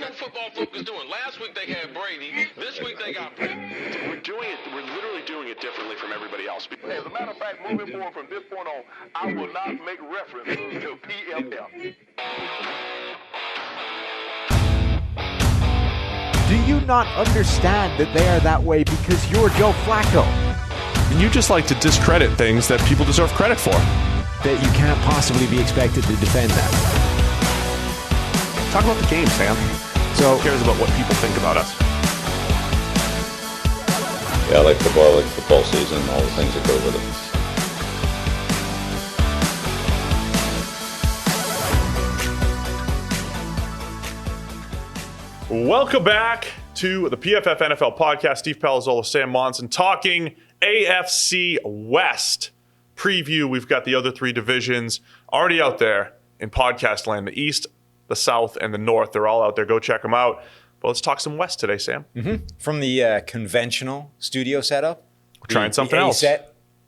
pro football focus doing? Last week they had Brady. This week they got Brady. We're literally doing it differently from everybody else. As a matter of fact, moving forward from this point on, I will not make reference to PFF. Do you not understand that they are that way because you're Joe Flacco? And you just like to discredit things that people deserve credit for. That you can't possibly be expected to defend that. Talk about the game, Sam. So, who cares about what people think about us? Yeah, I like football season, all the things that go with it. Welcome back to the PFF NFL podcast. Steve Palazzolo, Sam Monson, talking AFC West preview. We've got the other three divisions already out there in podcast land. The East, the South, and the North. They're all out there. Go check them out. But let's talk some West today, Sam. Mm-hmm. From the conventional studio setup. We're trying something else.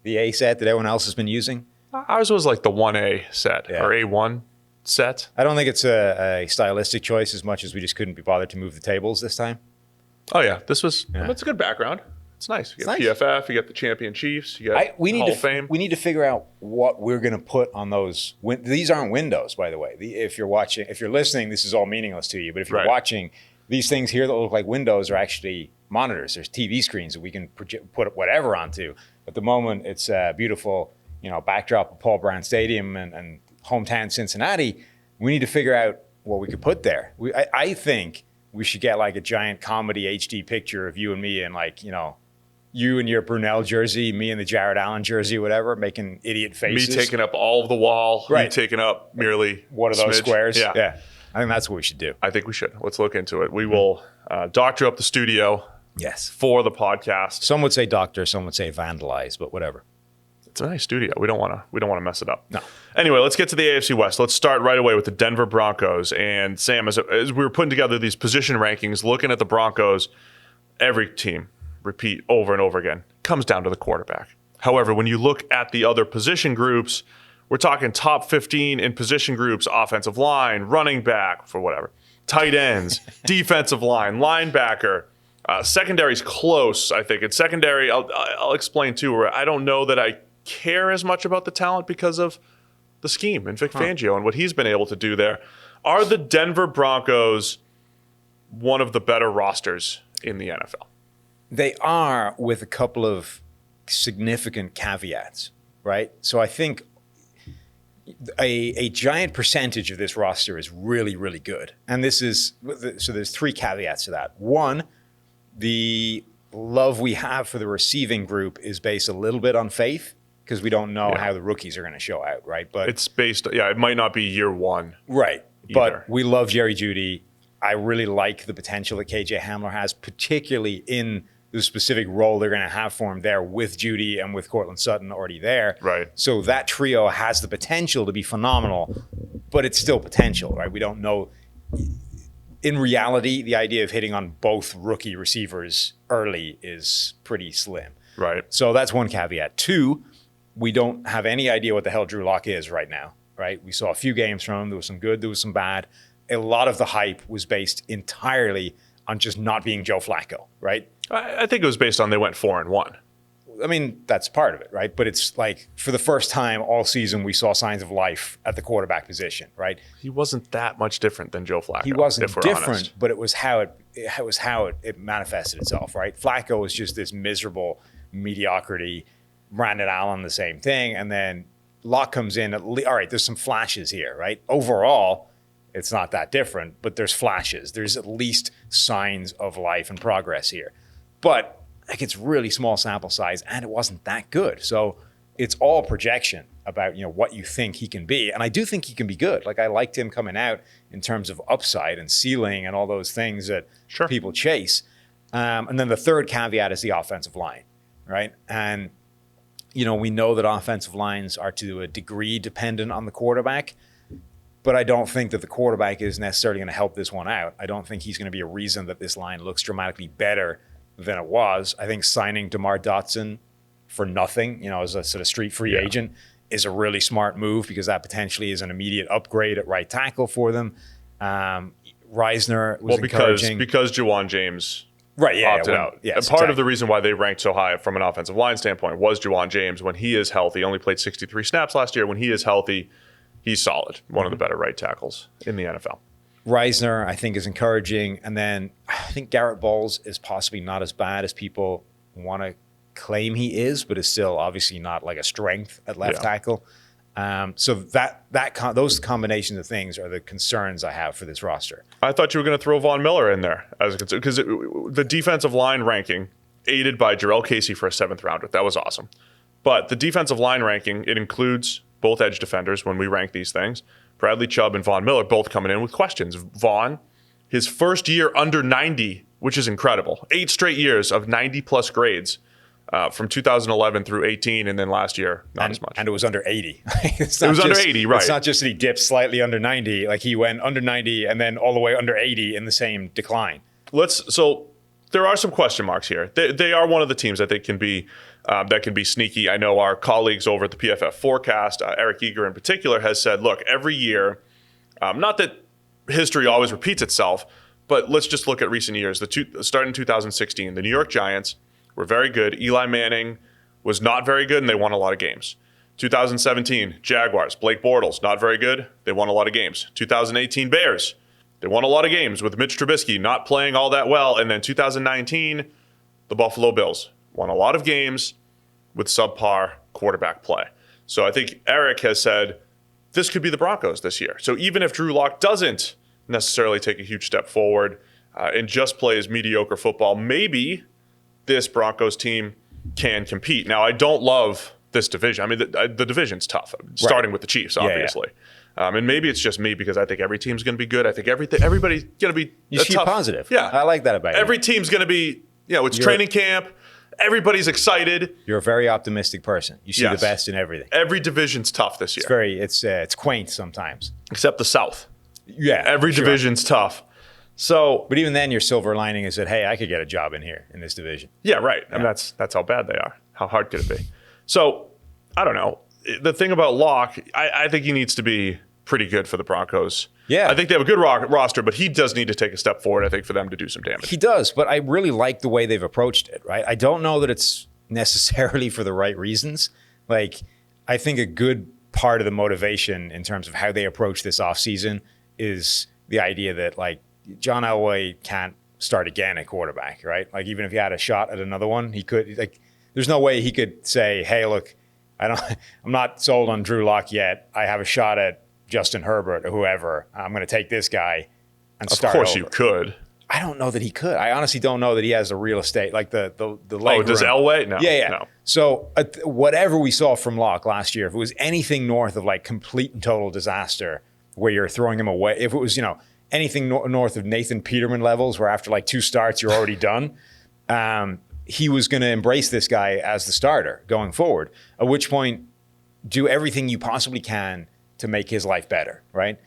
The A set that everyone else has been using. Ours was like the 1A set or A1 set. I don't think it's a stylistic choice as much as we just couldn't be bothered to move the tables this time. Oh, yeah. This was, that's a good background. It's nice. You got PFF, you got the Champion Chiefs, you got Hall of Fame. We need to figure out what we're going to put on those. These aren't windows, by the way. If you're watching, if you're listening, this is all meaningless to you. But if you're watching, these things here that look like windows are actually monitors. There's TV screens that we can put whatever onto. At the moment, it's a beautiful, backdrop of Paul Brown Stadium and hometown Cincinnati. We need to figure out what we could put there. I think we should get like a giant comedy HD picture of you and me and you in your Brunel jersey, me in the Jared Allen jersey, whatever, making idiot faces. Me taking up all of the wall, you taking up merely one of those squares. Yeah. I think that's what we should do. I think we should. Let's look into it. We will doctor up the studio for the podcast. Some would say doctor, some would say vandalize, but whatever. It's a nice studio. We don't want to mess it up. No. Anyway, let's get to the AFC West. Let's start right away with the Denver Broncos. And Sam, as we were putting together these position rankings, looking at the Broncos, every team, repeat over and over again, comes down to the quarterback. However, when you look at the other position groups, we're talking top 15 in position groups, offensive line, running back, for whatever, tight ends, defensive line, linebacker. Secondary's close, I think. It's secondary, I'll explain too, where I don't know that I care as much about the talent because of the scheme and Vic Fangio and what he's been able to do there. Are the Denver Broncos one of the better rosters in the NFL? They are, with a couple of significant caveats, right? So I think a giant percentage of this roster is really, really good. And so there's three caveats to that. One, the love we have for the receiving group is based a little bit on faith because we don't know how the rookies are going to show out, right? But it's based, it might not be year one. Right. Either. But we love Jerry Jeudy. I really like the potential that KJ Hamler has, particularly in the specific role they're going to have for him there with Jeudy and with Cortland Sutton already there. Right. So that trio has the potential to be phenomenal, but it's still potential, right? We don't know. In reality, the idea of hitting on both rookie receivers early is pretty slim. Right. So that's one caveat. Two, we don't have any idea what the hell Drew Lock is right now, right? We saw a few games from him. There was some good, there was some bad. A lot of the hype was based entirely on just not being Joe Flacco, right? I think it was based on they went 4-1. I mean, that's part of it, right? But it's like for the first time all season, we saw signs of life at the quarterback position, right? He wasn't that much different than Joe Flacco. He wasn't different, honest. but it was how it manifested itself, right? Flacco was just this miserable mediocrity. Brandon Allen, the same thing. And then Locke comes in. All right, there's some flashes here, right? Overall, it's not that different, but there's flashes. There's at least signs of life and progress here. But it's really small sample size, and it wasn't that good. So it's all projection about what you think he can be. And I do think he can be good. I liked him coming out in terms of upside and ceiling and all those things that people chase. And then the third caveat is the offensive line, right? And we know that offensive lines are to a degree dependent on the quarterback. But I don't think that the quarterback is necessarily going to help this one out. I don't think he's going to be a reason that this line looks dramatically better than it was. I think signing DeMar Dotson for nothing, as a sort of street free agent is a really smart move because that potentially is an immediate upgrade at right tackle for them. Reisner was encouraging. Because Juwan James opted out. Yes, and part of the reason why they ranked so high from an offensive line standpoint was Juwan James. When he is healthy, only played 63 snaps last year. When he is healthy, he's solid. One of the better right tackles in the NFL. Reisner, I think, is encouraging. And then I think Garrett Bowles is possibly not as bad as people want to claim he is, but is still obviously not like a strength at left tackle. So those combinations of things are the concerns I have for this roster. I thought you were going to throw Von Miller in there as a concern, because the defensive line ranking, aided by Jarrell Casey for a 7th rounder, that was awesome. But the defensive line ranking, it includes both edge defenders when we rank these things. Bradley Chubb and Von Miller both coming in with questions. Von, his first year under 90, which is incredible. 8 straight years of 90-plus grades from 2011 through 18, and then last year, not as much. And it was under 80. It was under 80, right. It's not just that he dipped slightly under 90. Like he went under 90 and then all the way under 80 in the same decline. So there are some question marks here. They are one of the teams that can be sneaky. I know our colleagues over at the PFF Forecast, Eric Eager in particular, has said, look, every year, not that history always repeats itself, but let's just look at recent years. Starting in 2016, the New York Giants were very good. Eli Manning was not very good, and they won a lot of games. 2017, Jaguars, Blake Bortles, not very good. They won a lot of games. 2018, Bears, they won a lot of games with Mitch Trubisky not playing all that well. And then 2019, the Buffalo Bills won a lot of games with subpar quarterback play. So I think Eric has said this could be the Broncos this year. So even if Drew Lock doesn't necessarily take a huge step forward and just plays mediocre football, maybe this Broncos team can compete. Now, I don't love this division. I mean, the division's tough, starting with the Chiefs, obviously. And maybe it's just me because I think every team's going to be good. I think everybody's going to be tough. Positive. Yeah. I like that about you. Every team's going to be, it's training camp. Everybody's excited. You're a very optimistic person. You see the best in everything. Every division's tough this year. It's quaint sometimes. Except the South. Yeah. Every division's tough. So, but even then, your silver lining is that, hey, I could get a job in here in this division. Yeah, right. Yeah. I mean, that's how bad they are. How hard could it be? So, I don't know. The thing about Locke, I think he needs to be pretty good for the Broncos. Yeah. I think they have a good roster, but he does need to take a step forward, I think, for them to do some damage. He does, but I really like the way they've approached it, right? I don't know that it's necessarily for the right reasons. Like, I think a good part of the motivation in terms of how they approach this offseason is the idea that, like, John Elway can't start again at quarterback, right? Like, even if he had a shot at another one, he could, like, there's no way he could say, hey, look, I'm not sold on Drew Lock yet. I have a shot at Justin Herbert or whoever. I'm going to take this guy and start over. Of course you could. I don't know that he could. I honestly don't know that he has the real estate, like the leg does room. Elway? No. Yeah. No. So whatever we saw from Locke last year, if it was anything north of like complete and total disaster where you're throwing him away, if it was, anything north of Nathan Peterman levels where after like 2 starts you're already done, he was going to embrace this guy as the starter going forward, at which point do everything you possibly can to make his life better, right?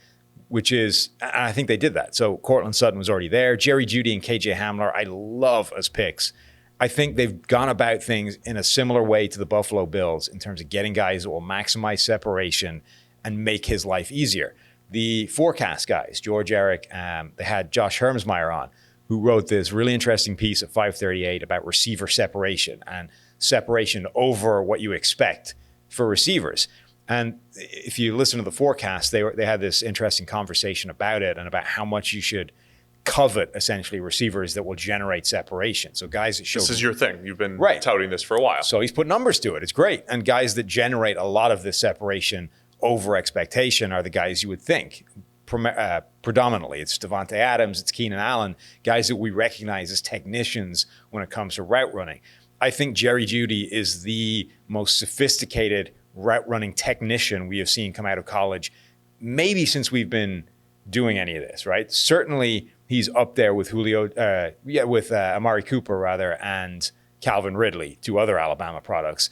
Which is, I think they did that. So Cortland Sutton was already there. Jerry Jeudy and KJ Hamler, I love as picks. I think they've gone about things in a similar way to the Buffalo Bills in terms of getting guys that will maximize separation and make his life easier. The forecast guys, George Eric, they had Josh Hermsmeyer on, who wrote this really interesting piece at 538 about receiver separation and separation over what you expect for receivers. And if you listen to the forecast, they had this interesting conversation about it and about how much you should covet, essentially, receivers that will generate separation. So guys that show... This is your thing. You've been right. touting this for a while. So he's put numbers to it. It's great. And guys that generate a lot of this separation over expectation are the guys you would think. Predominantly, it's Devontae Adams, it's Keenan Allen, guys that we recognize as technicians when it comes to route running. I think Jerry Jeudy is the most sophisticated route running technician we have seen come out of college, maybe since we've been doing any of this, right? Certainly, he's up there with Amari Cooper, and Calvin Ridley, 2 other Alabama products.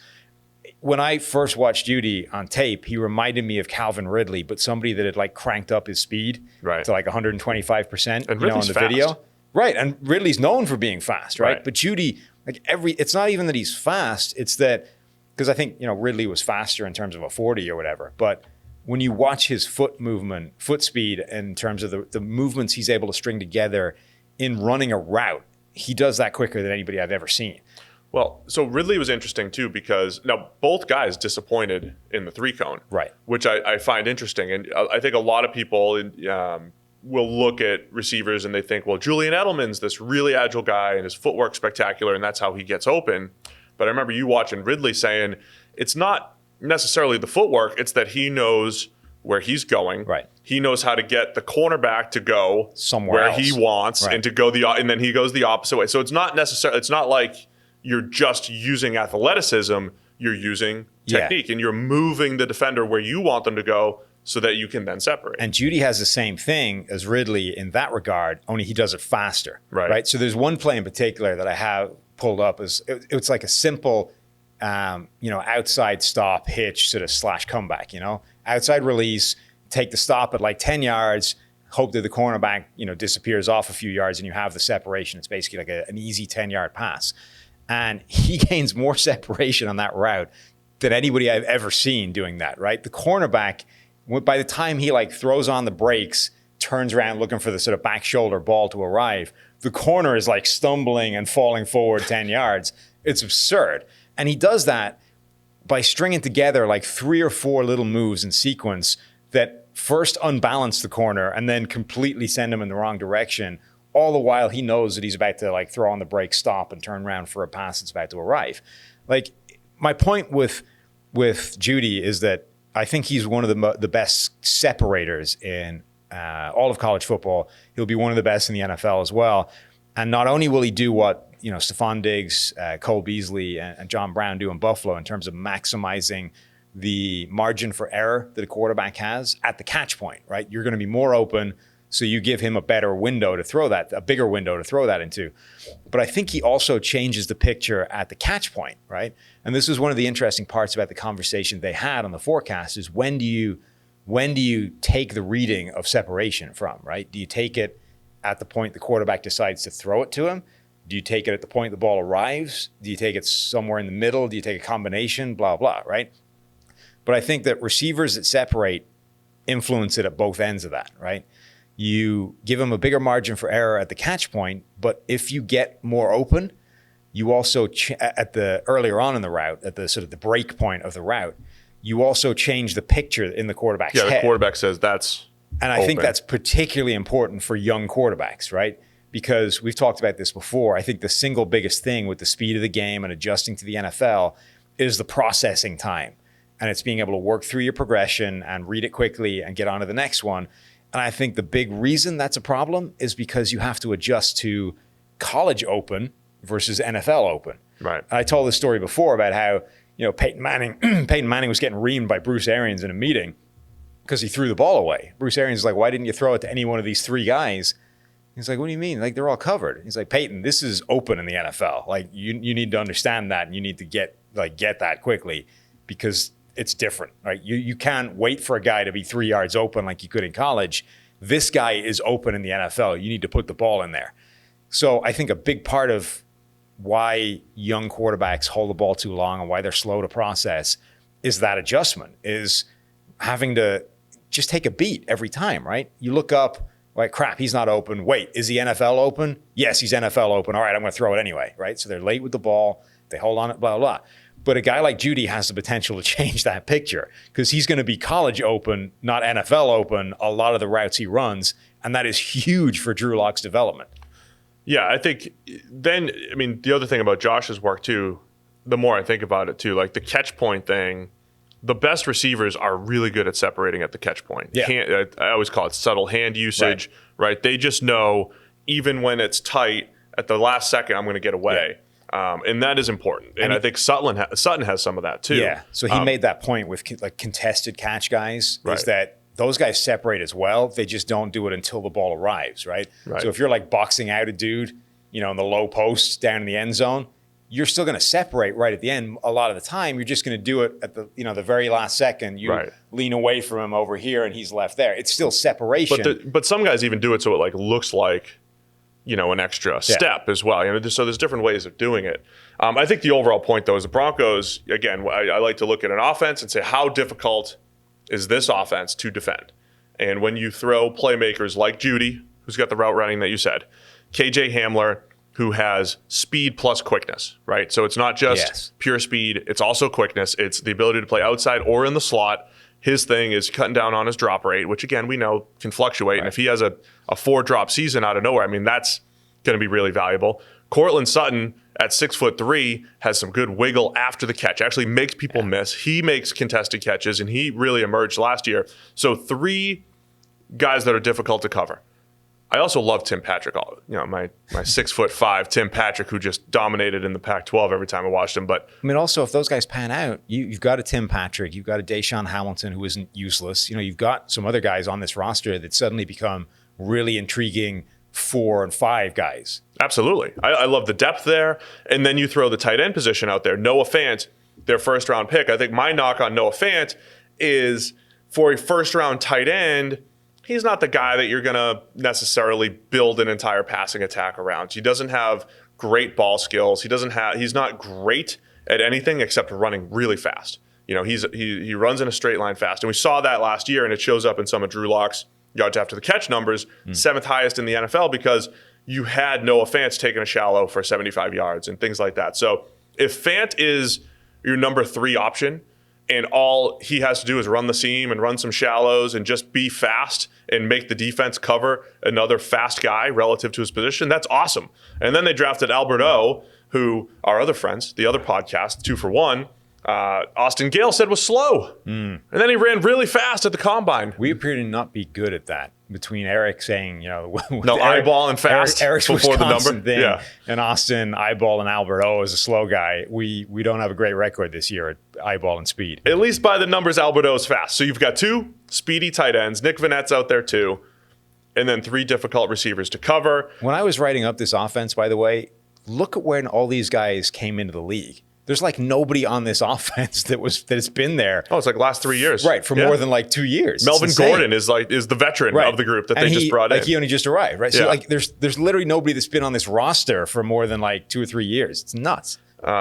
When I first watched Jeudy on tape, he reminded me of Calvin Ridley, but somebody that had like cranked up his speed to like 125%, on the video. Right, and Ridley's known for being fast, right? But Jeudy, it's not even that he's fast, it's that, because I think, Ridley was faster in terms of a 40 or whatever, but when you watch his foot movement, foot speed in terms of the movements he's able to string together in running a route, he does that quicker than anybody I've ever seen. Well, so Ridley was interesting too because now both guys disappointed in the 3-cone, right? Which I find interesting, and I think a lot of people will look at receivers and they think, well, Julian Edelman's this really agile guy and his footwork's spectacular, and that's how he gets open. But I remember you watching Ridley saying it's not necessarily the footwork; it's that he knows where he's going. Right. He knows how to get the cornerback to go somewhere where else he wants, right. and to go and then he goes the opposite way. So it's not necessarily. It's not like you're just using athleticism, you're using technique, and you're moving the defender where you want them to go so that you can then separate. And Jeudy has the same thing as Ridley in that regard, only he does it faster. Right? So there's one play in particular that I have pulled up. It's like a simple, outside stop, hitch, sort of slash comeback, outside release, take the stop at like 10 yards, hope that the cornerback, disappears off a few yards and you have the separation. It's basically like an easy 10-yard pass. And he gains more separation on that route than anybody I've ever seen doing that, right? The cornerback, by the time he throws on the brakes, turns around looking for the sort of back shoulder ball to arrive, the corner is stumbling and falling forward 10 yards. It's absurd. And he does that by stringing together 3 or 4 little moves in sequence that first unbalance the corner and then completely send him in the wrong direction. All the while he knows that he's about to throw on the brake, stop, and turn around for a pass that's about to arrive. My point with Jeudy is that I think he's one of the best separators in all of college football. He'll be one of the best in the NFL as well. And not only will he do what Stephon Diggs, Cole Beasley, and John Brown do in Buffalo in terms of maximizing the margin for error that a quarterback has at the catch point, right? You're going to be more open, so you give him a bigger window to throw that into. But I think he also changes the picture at the catch point, right? And this is one of the interesting parts about the conversation they had on the forecast is when do you take the reading of separation from, right? Do you take it at the point the quarterback decides to throw it to him? Do you take it at the point the ball arrives? Do you take it somewhere in the middle? Do you take a combination? Blah, blah, right? But I think that receivers that separate influence it at both ends of that, right? You give them a bigger margin for error at the catch point, but if you get more open, you also earlier on in the route, at the sort of the break point of the route, you also change the picture in the quarterback's head. Yeah, the quarterback says that's And I think that's particularly important for young quarterbacks, right? Because we've talked about this before. I think the single biggest thing with the speed of the game and adjusting to the NFL is the processing time. And it's being able to work through your progression and read it quickly and get on to the next one. And I think the big reason that's a problem is because you have to adjust to college open versus NFL open. Right. I told this story before about how, Peyton Manning was getting reamed by Bruce Arians in a meeting because he threw the ball away. Bruce Arians is like, why didn't you throw it to any one of these 3 guys? He's like, what do you mean? They're all covered. He's like, Peyton, this is open in the NFL. You need to understand that, and you need to get that quickly because it's different, right? You can't wait for a guy to be 3 yards open like you could in college. This guy is open in the NFL. You need to put the ball in there. So I think a big part of why young quarterbacks hold the ball too long and why they're slow to process is that adjustment, is having to just take a beat every time, right? You look up, crap, he's not open. Wait, is he NFL open? Yes, he's NFL open. All right, I'm going to throw it anyway, right? So they're late with the ball. They hold on it, blah, blah, blah. But a guy like Jeudy has the potential to change that picture because he's going to be college open, not NFL open, a lot of the routes he runs. And that is huge for Drew Lock's development. Yeah, I think the other thing about Josh's work too, the more I think about it too, the catch point thing, the best receivers are really good at separating at the catch point. Yeah. I always call it subtle hand usage, right? They just know even when it's tight, at the last second, I'm going to get away. Yeah. And that is important. And I think Sutton has some of that too. Yeah. So he made that point with contested catch guys, right, is that those guys separate as well. They just don't do it until the ball arrives, right? Right. So if you're boxing out a dude, in the low post down in the end zone, you're still going to separate right at the end. A lot of the time, you're just going to do it at the the very last second. You lean away from him over here, and he's left there. It's still separation. But some guys even do it so it looks like an extra step as well. So there's different ways of doing it. I think the overall point though is the Broncos. Again, I like to look at an offense and say how difficult is this offense to defend. And when you throw playmakers like Jeudy, who's got the route running that you said, KJ Hamler, who has speed plus quickness, right? So it's not just pure speed, it's also quickness. It's the ability to play outside or in the slot. His thing is cutting down on his drop rate, which again, we know can fluctuate. Right. And if he has a 4-drop season out of nowhere, I mean, that's going to be really valuable. Cortland Sutton at 6'3" has some good wiggle after the catch, actually makes people miss. He makes contested catches, and he really emerged last year. So 3 guys that are difficult to cover. I also love Tim Patrick, my 6'5" Tim Patrick, who just dominated in the Pac-12 every time I watched him. But I mean, also, if those guys pan out, you've got a Tim Patrick, you've got a Deshaun Hamilton who isn't useless. You've got some other guys on this roster that suddenly become really intriguing 4 and 5 guys. Absolutely. I love the depth there. And then you throw the tight end position out there. Noah Fant, their first-round pick. I think my knock on Noah Fant is for a first-round tight end, he's not the guy that you're going to necessarily build an entire passing attack around. He doesn't have great ball skills. He's not great at anything except running really fast. He runs in a straight line fast. And we saw that last year, and it shows up in some of Drew Lock's yards after the catch numbers, 7th highest in the NFL, because you had Noah Fant taking a shallow for 75 yards and things like that. So if Fant is your number 3 option, and all he has to do is run the seam and run some shallows and just be fast and make the defense cover another fast guy relative to his position, that's awesome. And then they drafted Albert O, who our other friends, the other podcast, 2 for 1, Austin Gale said was slow. And then he ran really fast at the combine. We appear to not be good at that. Between Eric saying, no, eyeball and fast Eric's before the Wisconsin number. Thing, yeah. And Austin, eyeball and Albert O is a slow guy. We don't have a great record this year at eyeball and speed. At least by the numbers, Albert O is fast. So you've got 2 speedy tight ends. Nick Vanette's out there too. And then 3 difficult receivers to cover. When I was writing up this offense, by the way, look at when all these guys came into the league. There's like nobody on this offense that's been there. Oh, it's like last 3 years. Right, for more than like 2 years. Melvin Gordon is the veteran of the group that they just brought in. Like he only just arrived, right? So like there's literally nobody that's been on this roster for more than like 2 or 3 years. It's nuts.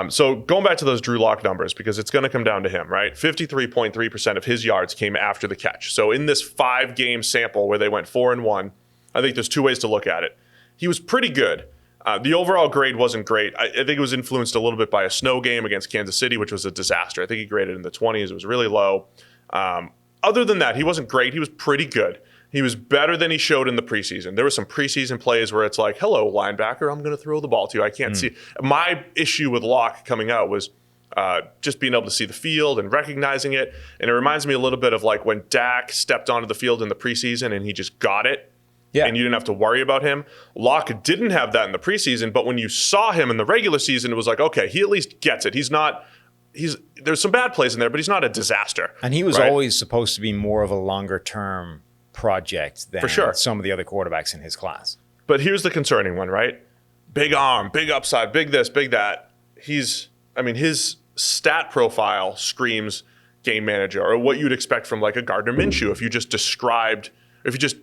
So going back to those Drew Lock numbers, because it's going to come down to him, right? 53.3% of his yards came after the catch. So in this 5-game sample where they went 4 and 1, I think there's 2 ways to look at it. He was pretty good. The overall grade wasn't great. I think it was influenced a little bit by a snow game against Kansas City, which was a disaster. I think he graded in the 20s. It was really low. Other than that, he wasn't great. He was pretty good. He was better than he showed in the preseason. There were some preseason plays where it's like, hello, linebacker, I'm going to throw the ball to you. I can't see. My issue with Locke coming out was just being able to see the field and recognizing it. And it reminds me a little bit of like when Dak stepped onto the field in the preseason and he just got it. Yeah. And you didn't have to worry about him. Locke didn't have that in the preseason, but when you saw him in the regular season, it was like, okay, he at least gets it. There's some bad plays in there, but he's not a disaster. And he was always supposed to be more of a longer term project than some of the other quarterbacks in his class. But here's the concerning one, right? Big arm, big upside, big this, big that. His stat profile screams game manager, or what you'd expect from like a Gardner Minshew if you just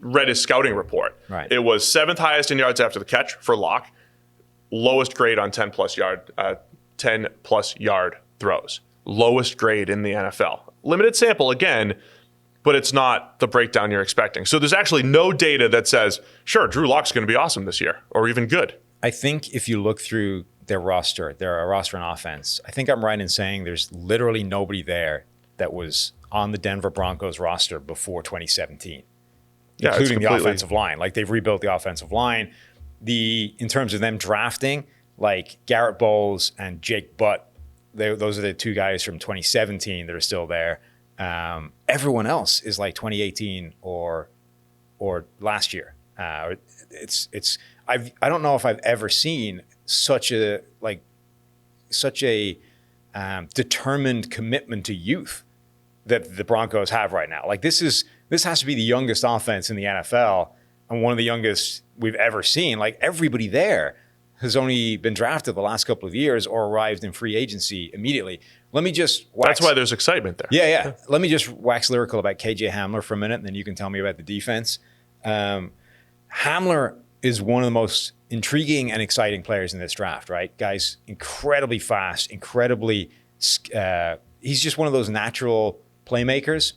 read his scouting report. Right. It was 7th highest in yards after the catch for Locke, lowest grade on 10-plus yard throws. Lowest grade in the NFL. Limited sample again, but it's not the breakdown you're expecting. So there's actually no data that says, sure, Drew Lock's going to be awesome this year, or even good. I think if you look through their roster and offense, I think I'm right in saying there's literally nobody there that was on the Denver Broncos roster before 2017. Including the offensive line. Like they've rebuilt the offensive line. In terms of them drafting, like Garrett Bowles and Jake Butt, those are the 2 guys from 2017 that are still there. Everyone else is like 2018 or last year. I don't know if I've ever seen such a determined commitment to youth that the Broncos have right now. Like this has to be the youngest offense in the NFL and one of the youngest we've ever seen. Like everybody there has only been drafted the last couple of years or arrived in free agency immediately. Let me just That's why there's excitement there. Yeah. Let me just wax lyrical about KJ Hamler for a minute, and then you can tell me about the defense. Hamler is one of the most intriguing and exciting players in this draft, right? Guy's incredibly fast, he's just one of those natural playmakers.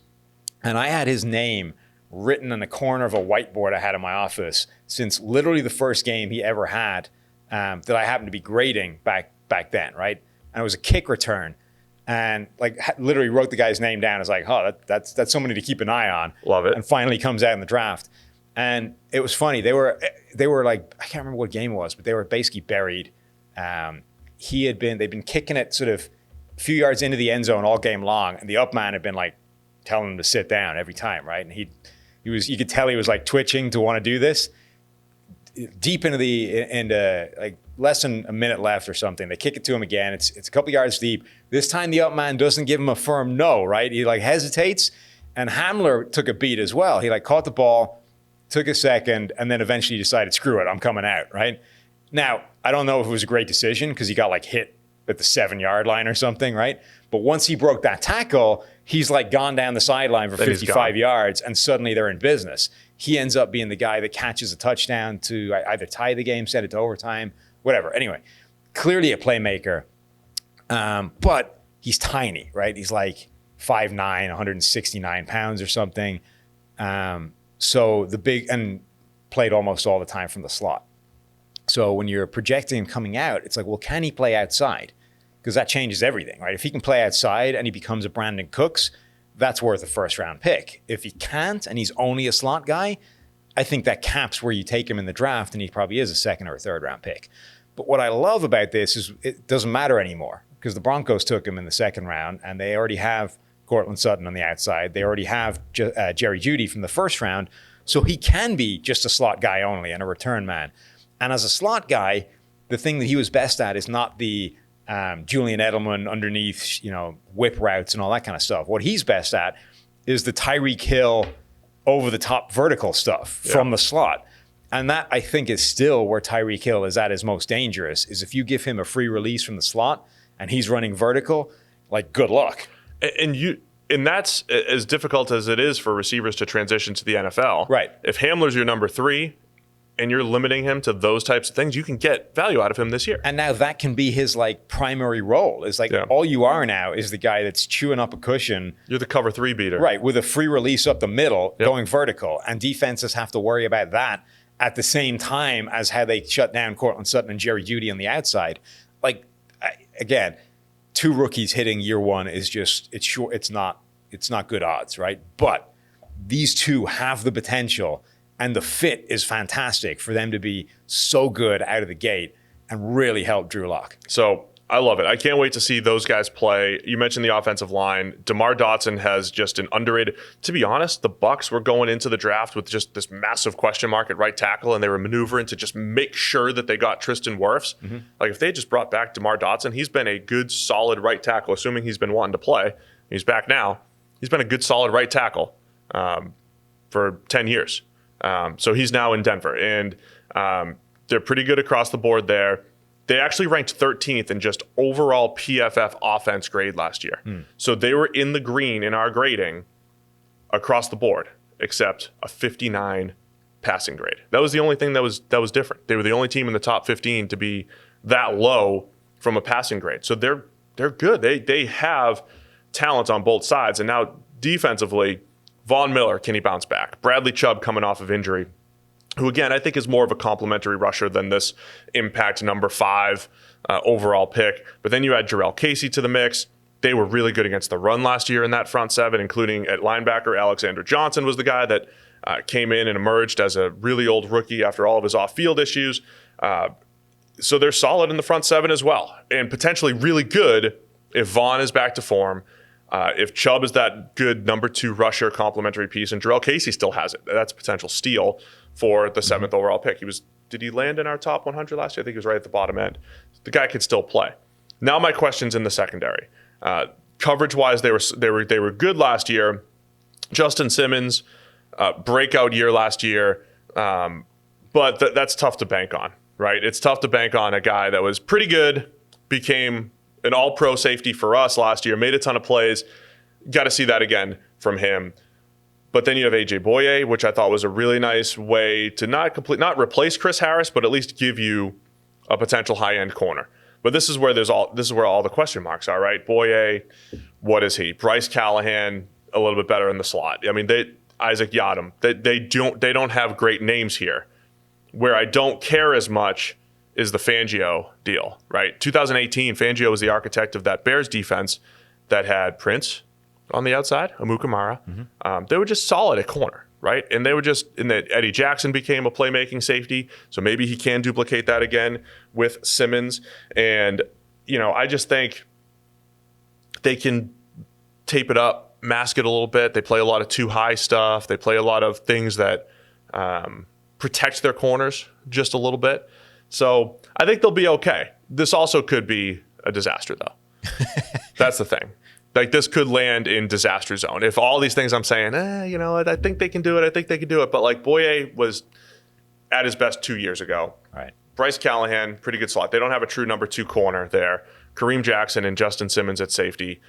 And I had his name written on the corner of a whiteboard I had in my office since literally the first game he ever had that I happened to be grading back then, right? And it was a kick return. And like literally wrote the guy's name down. I was like, oh, that's somebody to keep an eye on. Love it. And finally comes out in the draft. And it was funny. They were like, I can't remember what game it was, but they were basically buried. They'd been kicking it sort of a few yards into the end zone all game long. And the up man had been like telling him to sit down every time, right? And you could tell he was like twitching to want to do this. Deep into like less than a minute left or something. They kick it to him again. It's a couple yards deep. This time the up man doesn't give him a firm no, right? He like hesitates, and Hamler took a beat as well. He like caught the ball, took a second, and then eventually decided, screw it, I'm coming out, right? Now, I don't know if it was a great decision because he got like hit at the 7-yard line or something, right? But once he broke that tackle, he's like gone down the sideline for 55 yards, and suddenly they're in business. He ends up being the guy that catches a touchdown to either tie the game, send it to overtime, whatever. Anyway, clearly a playmaker, but he's tiny, right? He's like 5'9", 169 pounds or something. So and played almost all the time from the slot. So when you're projecting him coming out, it's like, well, can he play outside? Because that changes everything, right? If he can play outside and he becomes a Brandon Cooks, that's worth a first-round pick. If he can't and he's only a slot guy, I think that caps where you take him in the draft, and he probably is a second or a third-round pick. But what I love about this is it doesn't matter anymore because the Broncos took him in the second round, and they already have Courtland Sutton on the outside. They already have Jerry Jeudy from the first round, so he can be just a slot guy only and a return man. And as a slot guy, the thing that he was best at is not the Julian Edelman underneath, whip routes and all that kind of stuff. What he's best at is the Tyreek Hill over-the-top vertical stuff from the slot. And that, I think, is still where Tyreek Hill is at his most dangerous, is if you give him a free release from the slot and he's running vertical, like, good luck. And that's as difficult as it is for receivers to transition to the NFL. Right. If Hamler's your number 3 and you're limiting him to those types of things, you can get value out of him this year. And now that can be his like primary role. Is like all you are now is the guy that's chewing up a cushion. You're the cover 3 beater. Right, with a free release up the middle, going vertical. And defenses have to worry about that at the same time as how they shut down Courtland Sutton and Jerry Jeudy on the outside. Like, again, 2 rookies hitting year 1 is just, it's not good odds, right? But these 2 have the potential, and the fit is fantastic for them to be so good out of the gate and really help Drew Lock. So I love it. I can't wait to see those guys play. You mentioned the offensive line. DeMar Dotson has just an underrated. To be honest, the Bucs were going into the draft with just this massive question mark at right tackle, and they were maneuvering to just make sure that they got Tristan Wirfs. Mm-hmm. Like if they just brought back DeMar Dotson, he's been a good, solid right tackle, assuming he's been wanting to play. He's back now. He's been a good, solid right tackle for 10 years. So he's now in Denver, and they're pretty good across the board there. They actually ranked 13th in just overall PFF offense grade last year. So they were in the green in our grading across the board, except a 59 passing grade. That was the only thing that was different. They were the only team in the top 15 to be that low from a passing grade. So they're good. They have talent on both sides, and now defensively, Von Miller, can he bounce back? Bradley Chubb coming off of injury, who, again, I think is more of a complimentary rusher than this impact number 5 overall pick. But then you add Jarrell Casey to the mix. They were really good against the run last year in that front 7, including at linebacker. Alexander Johnson was the guy that came in and emerged as a really old rookie after all of his off-field issues. So they're solid in the front 7 as well, and potentially really good if Vaughn is back to form. If Chubb is that good number 2 rusher complementary piece, and Jarrell Casey still has it, that's a potential steal for the 7th overall pick. Did he land in our top 100 last year? I think he was right at the bottom end. The guy could still play. Now my question's in the secondary. Coverage-wise, they were good last year. Justin Simmons, breakout year last year, but that's tough to bank on, right? It's tough to bank on a guy that was pretty good, became an all-pro safety for us last year, made a ton of plays. Got to see that again from him. But then you have A.J. Boye, which I thought was a really nice way to not replace Chris Harris, but at least give you a potential high-end corner. But this is where all the question marks are, right? Boye, what is he? Bryce Callahan, a little bit better in the slot. I mean, Isaac Yiadom, they don't have great names here. Where I don't care as much is the Fangio deal, right? 2018, Fangio was the architect of that Bears defense that had Prince on the outside, Amukamara. They were just solid at corner, right? And they were Eddie Jackson became a playmaking safety, so maybe he can duplicate that again with Simmons. And, I just think they can tape it up, mask it a little bit. They play a lot of too high stuff. They play a lot of things that protect their corners just a little bit. So I think they'll be okay. This also could be a disaster, though. That's the thing. Like, this could land in disaster zone. If all these things I'm saying, I think they can do it. I think they can do it. But, like, Boye was at his best 2 years ago. Right. Bryce Callahan, pretty good slot. They don't have a true number 2 corner there. Kareem Jackson and Justin Simmons at safety.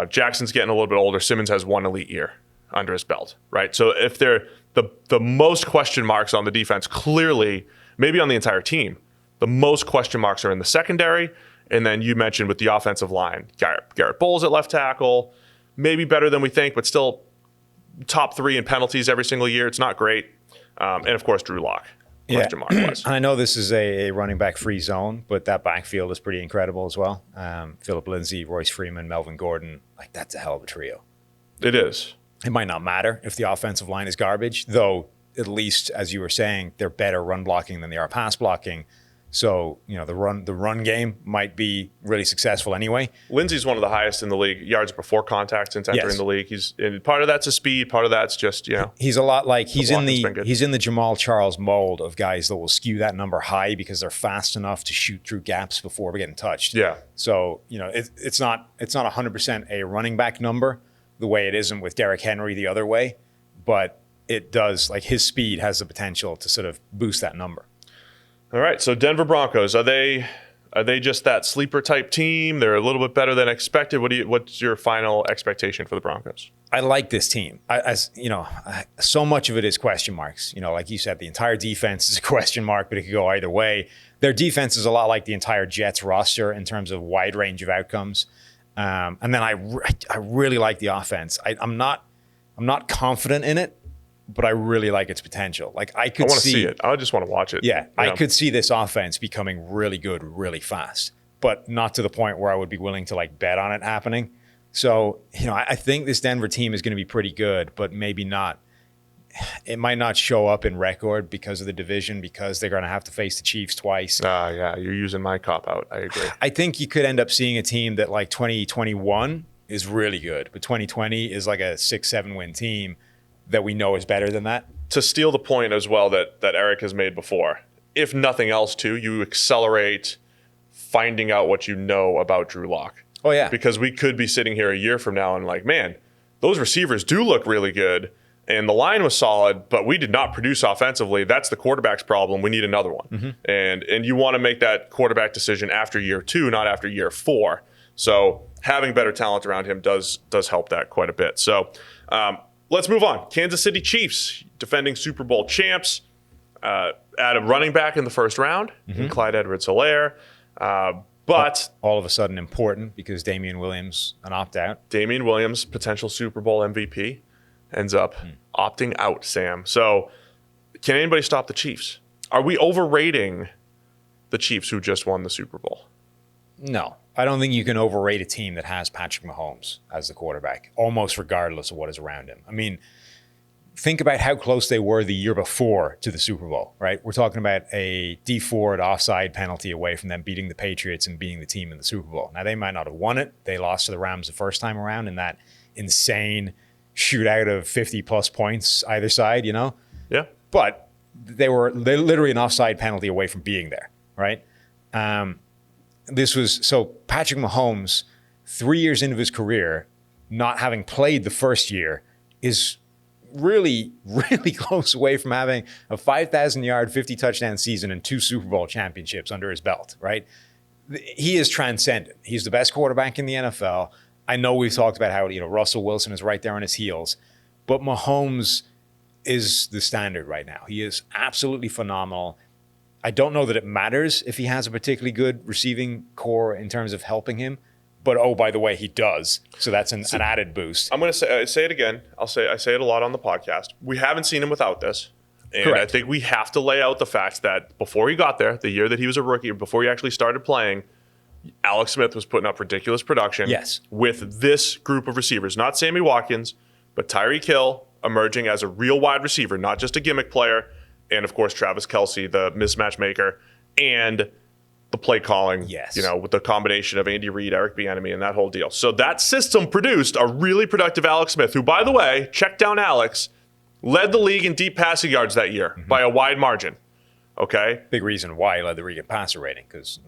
Jackson's getting a little bit older. Simmons has 1 elite year under his belt, right? So if they're the most question marks on the defense, clearly, maybe on the entire team, the most question marks are in the secondary. And then you mentioned with the offensive line, Garrett Bowles at left tackle, maybe better than we think, but still top 3 in penalties every single year. It's not great. And of course, Drew Lock. Question mark was. I know this is a running back free zone, but that backfield is pretty incredible as well. Phillip Lindsay, Royce Freeman, Melvin Gordon, like, that's a hell of a trio. It is. It might not matter if the offensive line is garbage, though at least, as you were saying, they're better run blocking than they are pass blocking. So, the run game might be really successful anyway. Lindsey's one of the highest in the league, yards before contact since entering the league. And part of that's his speed, part of that's just, He's a lot like he's in the Jamal Charles mold of guys that will skew that number high because they're fast enough to shoot through gaps before getting touched. Yeah. So, it's not 100% a running back number the way it isn't with Derrick Henry the other way, but it does, like, his speed has the potential to sort of boost that number. All right, so Denver Broncos, are they just that sleeper type team? They're a little bit better than expected. What's your final expectation for the Broncos? I like this team. So much of it is question marks. Like you said, the entire defense is a question mark, but it could go either way. Their defense is a lot like the entire Jets roster in terms of wide range of outcomes. And then I really like the offense. I'm not confident in it, but I really like its potential. Like, I want to see it. I just want to watch it. Yeah, I could see this offense becoming really good really fast, but not to the point where I would be willing to, like, bet on it happening. So, I think this Denver team is going to be pretty good, but maybe not. It might not show up in record because of the division, because they're going to have to face the Chiefs twice. Yeah, you're using my cop-out. I agree. I think you could end up seeing a team that, like, 2021 is really good, but 2020 is like a 6-7 win team that we know is better than that. To steal the point as well that Eric has made before, if nothing else too, you accelerate finding out what you know about Drew Lock. Oh, yeah. Because we could be sitting here a year from now and like, man, those receivers do look really good and the line was solid, but we did not produce offensively. That's the quarterback's problem. We need another one. Mm-hmm. And you want to make that quarterback decision after year 2, not after year 4. So having better talent around him does help that quite a bit. So, let's move on. Kansas City Chiefs, defending Super Bowl champs, add a running back in the first round, in Clyde Edwards-Helaire. But all of a sudden important because Damian Williams, an opt-out. Damian Williams, potential Super Bowl MVP, ends up opting out, Sam. So can anybody stop the Chiefs? Are we overrating the Chiefs who just won the Super Bowl? No. I don't think you can overrate a team that has Patrick Mahomes as the quarterback, almost regardless of what is around him. I mean, think about how close they were the year before to the Super Bowl, right? We're talking about a Dee Ford offside penalty away from them beating the Patriots and being the team in the Super Bowl. Now, they might not have won it. They lost to the Rams the first time around in that insane shootout of 50-plus points either side, Yeah. But they're literally an offside penalty away from being there, right? Patrick Mahomes, 3 years into his career, not having played the first year, is really, really close away from having a 5,000-yard, 50-touchdown season and 2 Super Bowl championships under his belt, right? He is transcendent. He's the best quarterback in the NFL. I know we've talked about how, Russell Wilson is right there on his heels, but Mahomes is the standard right now. He is absolutely phenomenal. I don't know that it matters if he has a particularly good receiving core in terms of helping him, but oh, by the way, he does. So that's an added boost. I'm going to say it again. I say it a lot on the podcast. We haven't seen him without this. And Correct. I think we have to lay out the fact that before he got there, the year that he was a rookie, before he actually started playing, Alex Smith was putting up ridiculous production with this group of receivers. Not Sammy Watkins, but Tyreek Hill emerging as a real wide receiver, not just a gimmick player. And, of course, Travis Kelce, the mismatch maker, and the play calling, with the combination of Andy Reid, Eric Bieniemy, and that whole deal. So that system produced a really productive Alex Smith, who, by the way, check down Alex, led the league in deep passing yards that year by a wide margin. Okay? Big reason why he led the league in passer rating, because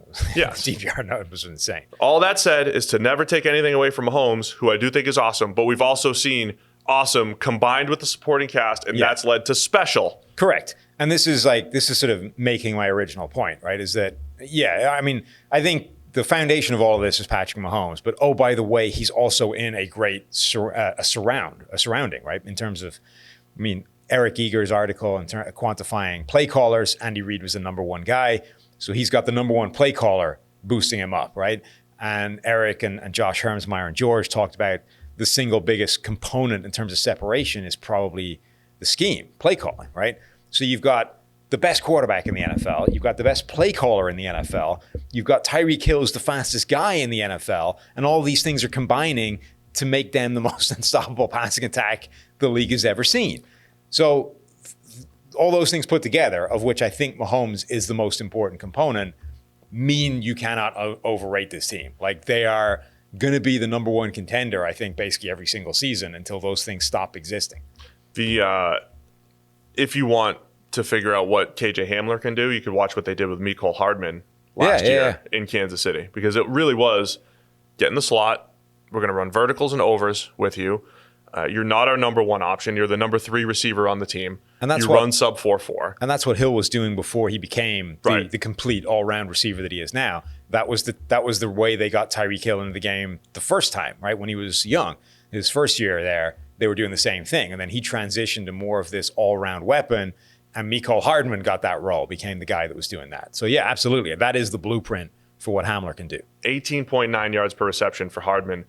deep yard was insane. All that said is to never take anything away from Mahomes, who I do think is awesome, but we've also seen awesome combined with the supporting cast, and that's led to special. Correct. And this is sort of making my original point, right? Is that, I think the foundation of all of this is Patrick Mahomes, but oh, by the way, he's also in a great surrounding, right? In terms of, Eric Eager's article in quantifying play callers, Andy Reid was the number one guy. So he's got the number one play caller boosting him up, right? And Eric and Josh Hermsmeyer and George talked about the single biggest component in terms of separation is probably the scheme, play calling, right? So you've got the best quarterback in the NFL. You've got the best play caller in the NFL. You've got Tyreek Hill who's the fastest guy in the NFL. And all these things are combining to make them the most unstoppable passing attack the league has ever seen. So all those things put together, of which I think Mahomes is the most important component, mean you cannot overrate this team. Like, they are going to be the number one contender, I think, basically every single season until those things stop existing. If you want to figure out what KJ Hamler can do, you could watch what they did with Mecole Hardman last year in Kansas City, because it really was get in the slot. We're going to run verticals and overs with you. You're not our number one option. You're the number 3 receiver on the team. And that's run sub 4.4. And that's what Hill was doing before he became the complete all-round receiver that he is now. That was the way they got Tyreek Hill into the game the first time, right? When he was young. His first year there, they were doing the same thing. And then he transitioned to more of this all-round weapon. And Mecole Hardman got that role, became the guy that was doing that. So, yeah, absolutely. That is the blueprint for what Hamler can do. 18.9 yards per reception for Hardman.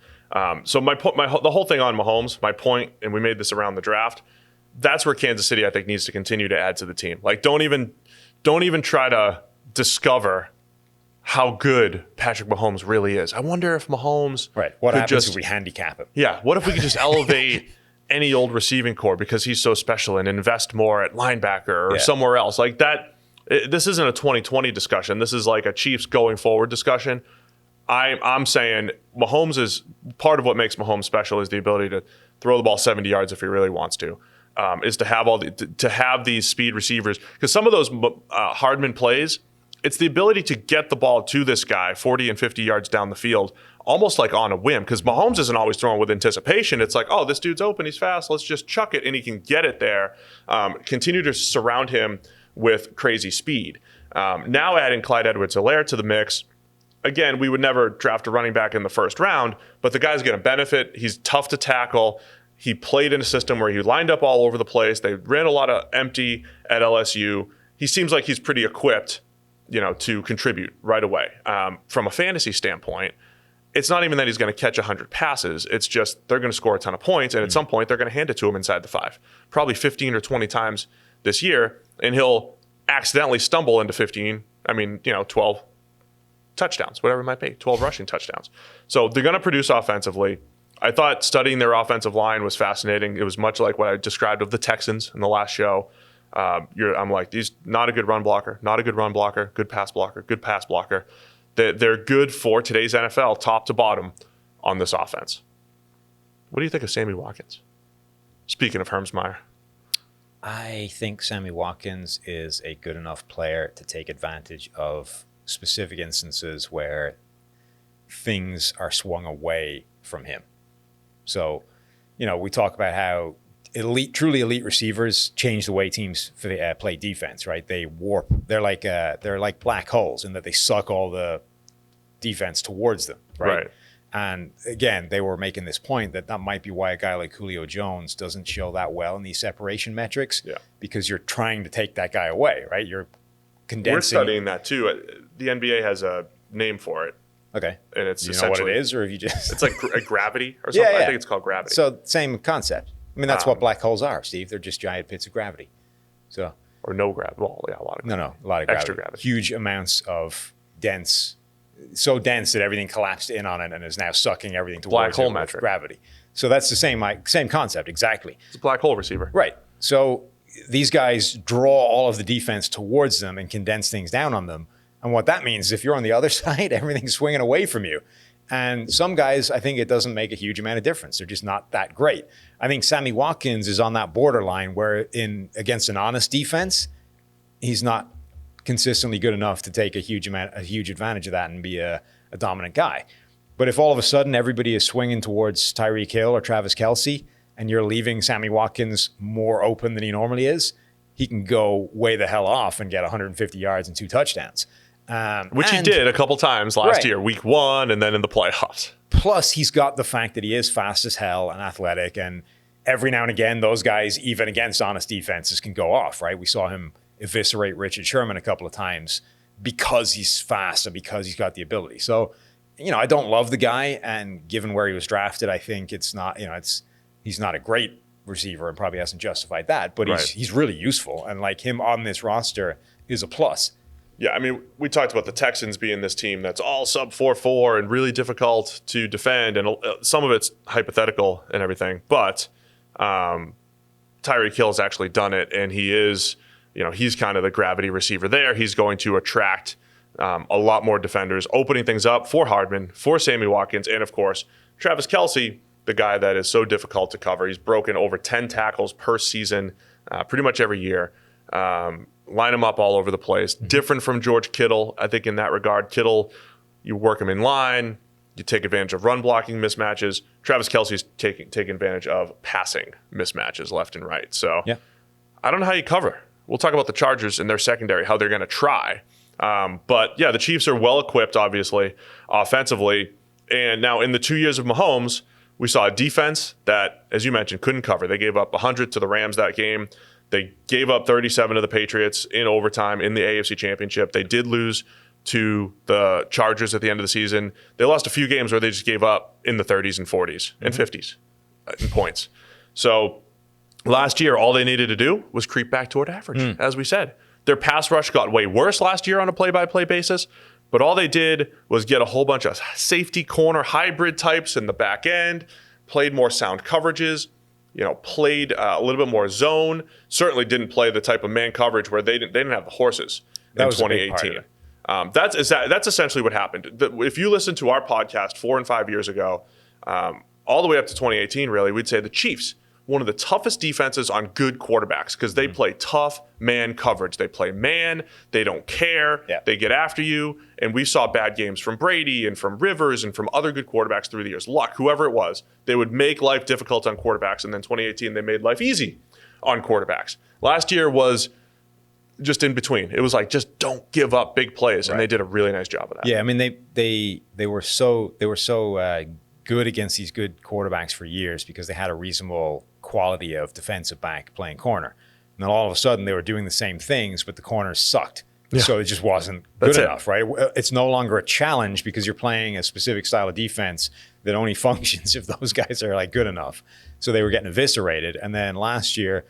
So the whole thing on Mahomes, my point, and we made this around the draft, that's where Kansas City, I think, needs to continue to add to the team. Like, don't even try to discover how good Patrick Mahomes really is. I wonder if Mahomes what happens if we handicap him? Yeah, what if we could just elevate any old receiving core because he's so special and invest more at linebacker or somewhere else like that? This isn't a 2020 discussion. This is like a Chiefs going forward discussion. I'm saying Mahomes is part of what makes Mahomes special is the ability to throw the ball 70 yards if he really wants to. Is to have to have these speed receivers, because some of those Hardman plays, it's the ability to get the ball to this guy 40 and 50 yards down the field, almost like on a whim, because Mahomes isn't always throwing with anticipation. It's like, oh, this dude's open, he's fast, let's just chuck it, and he can get it there. Continue to surround him with crazy speed. Now adding Clyde Edwards-Helaire to the mix. Again, we would never draft a running back in the first round, but the guy's going to benefit. He's tough to tackle. He played in a system where he lined up all over the place. They ran a lot of empty at LSU. He seems like he's pretty equipped, to contribute right away. From a fantasy standpoint, it's not even that he's going to catch 100 passes. It's just they're going to score a ton of points, and at some point they're going to hand it to him inside the 5, probably 15 or 20 times this year, and he'll accidentally stumble into 12 touchdowns, whatever it might be, 12 rushing touchdowns. So they're going to produce offensively. I thought studying their offensive line was fascinating. It was much like what I described of the Texans in the last show. I'm like, he's not a good run blocker, good pass blocker. They're good for today's NFL, top to bottom, on this offense. What do you think of Sammy Watkins? Speaking of Hermsmeyer. I think Sammy Watkins is a good enough player to take advantage of specific instances where things are swung away from him. So, we talk about how truly elite receivers change the way teams play defense, right? They warp. They're like black holes in that they suck all the defense towards them, right? And again, they were making this point that might be why a guy like Julio Jones doesn't show that well in these separation metrics, because you're trying to take that guy away, right? You're condensing. We're studying that too. The NBA has a name for it. Okay. And it's Do you know what it essentially is, or have you just? it's like a gravity or something. I think it's called gravity. So same concept. I mean, that's what black holes are, Steve. They're just giant pits of gravity. So or no gravity. Well, yeah, a lot of gravity. a lot of gravity. Extra gravity. Huge amounts of dense, so dense that everything collapsed in on it and is now sucking everything towards Black hole it with metric. gravity. So that's the same concept, exactly. It's a black hole receiver. Right. So these guys draw all of the defense towards them and condense things down on them. And what that means is if you're on the other side, everything's swinging away from you. And some guys, I think it doesn't make a huge amount of difference. They're just not that great. I think Sammy Watkins is on that borderline where against an honest defense, he's not consistently good enough to take a huge advantage of that and be a dominant guy. But if all of a sudden everybody is swinging towards Tyreek Hill or Travis Kelce and you're leaving Sammy Watkins more open than he normally is, he can go way the hell off and get 150 yards and 2 touchdowns. Which he did a couple times last year, week 1 and then in the playoffs. Plus, he's got the fact that he is fast as hell and athletic. And every now and again, those guys, even against honest defenses, can go off, right? We saw him eviscerate Richard Sherman a couple of times because he's fast and because he's got the ability. So, I don't love the guy. And given where he was drafted, I think it's not, he's not a great receiver and probably hasn't justified that. But he's really useful. And like him on this roster is a plus. Yeah, I mean, we talked about the Texans being this team that's all sub 4-4 and really difficult to defend, and some of it's hypothetical and everything. But Tyreek Hill's actually done it, and he is, he's kind of the gravity receiver there. He's going to attract a lot more defenders, opening things up for Hardman, for Sammy Watkins, and of course, Travis Kelce, the guy that is so difficult to cover. He's broken over 10 tackles per season, pretty much every year. Line him up all over the place. Different from George Kittle, I think, in that regard. Kittle, you work him in line, you take advantage of run blocking mismatches. Travis Kelce's taking advantage of passing mismatches left and right. So I don't know how you cover. We'll talk about the Chargers and their secondary, how they're going to try. But yeah, the Chiefs are well equipped, obviously, offensively. And now in the 2 years of Mahomes, we saw a defense that, as you mentioned, couldn't cover. They gave up 100 to the Rams that game. They gave up 37 to the Patriots in overtime in the AFC Championship. They did lose to the Chargers at the end of the season. They lost a few games where they just gave up in the 30s and 40s and 50s in points. So last year, all they needed to do was creep back toward average, as we said. Their pass rush got way worse last year on a play-by-play basis, but all they did was get a whole bunch of safety corner hybrid types in the back end, played more sound coverages, played a little bit more zone. Certainly didn't play the type of man coverage where they didn't have the horses in 2018. That's essentially what happened. If you listen to our podcast 4 and 5 years ago, all the way up to 2018, really, we'd say the Chiefs, one of the toughest defenses on good quarterbacks because they play tough man coverage. They play man. They don't care. Yeah. They get after you. And we saw bad games from Brady and from Rivers and from other good quarterbacks through the years. Luck, whoever it was, they would make life difficult on quarterbacks. And then 2018, they made life easy on quarterbacks. Last year was just in between. It was like, just don't give up big plays. And they did a really nice job of that. Yeah, I mean, they were so good against these good quarterbacks for years because they had a reasonable quality of defensive back playing corner. And then all of a sudden they were doing the same things, but the corners sucked. Yeah. So it just wasn't good enough, right? It's no longer a challenge because you're playing a specific style of defense that only functions if those guys are like good enough. So they were getting eviscerated. And then last year,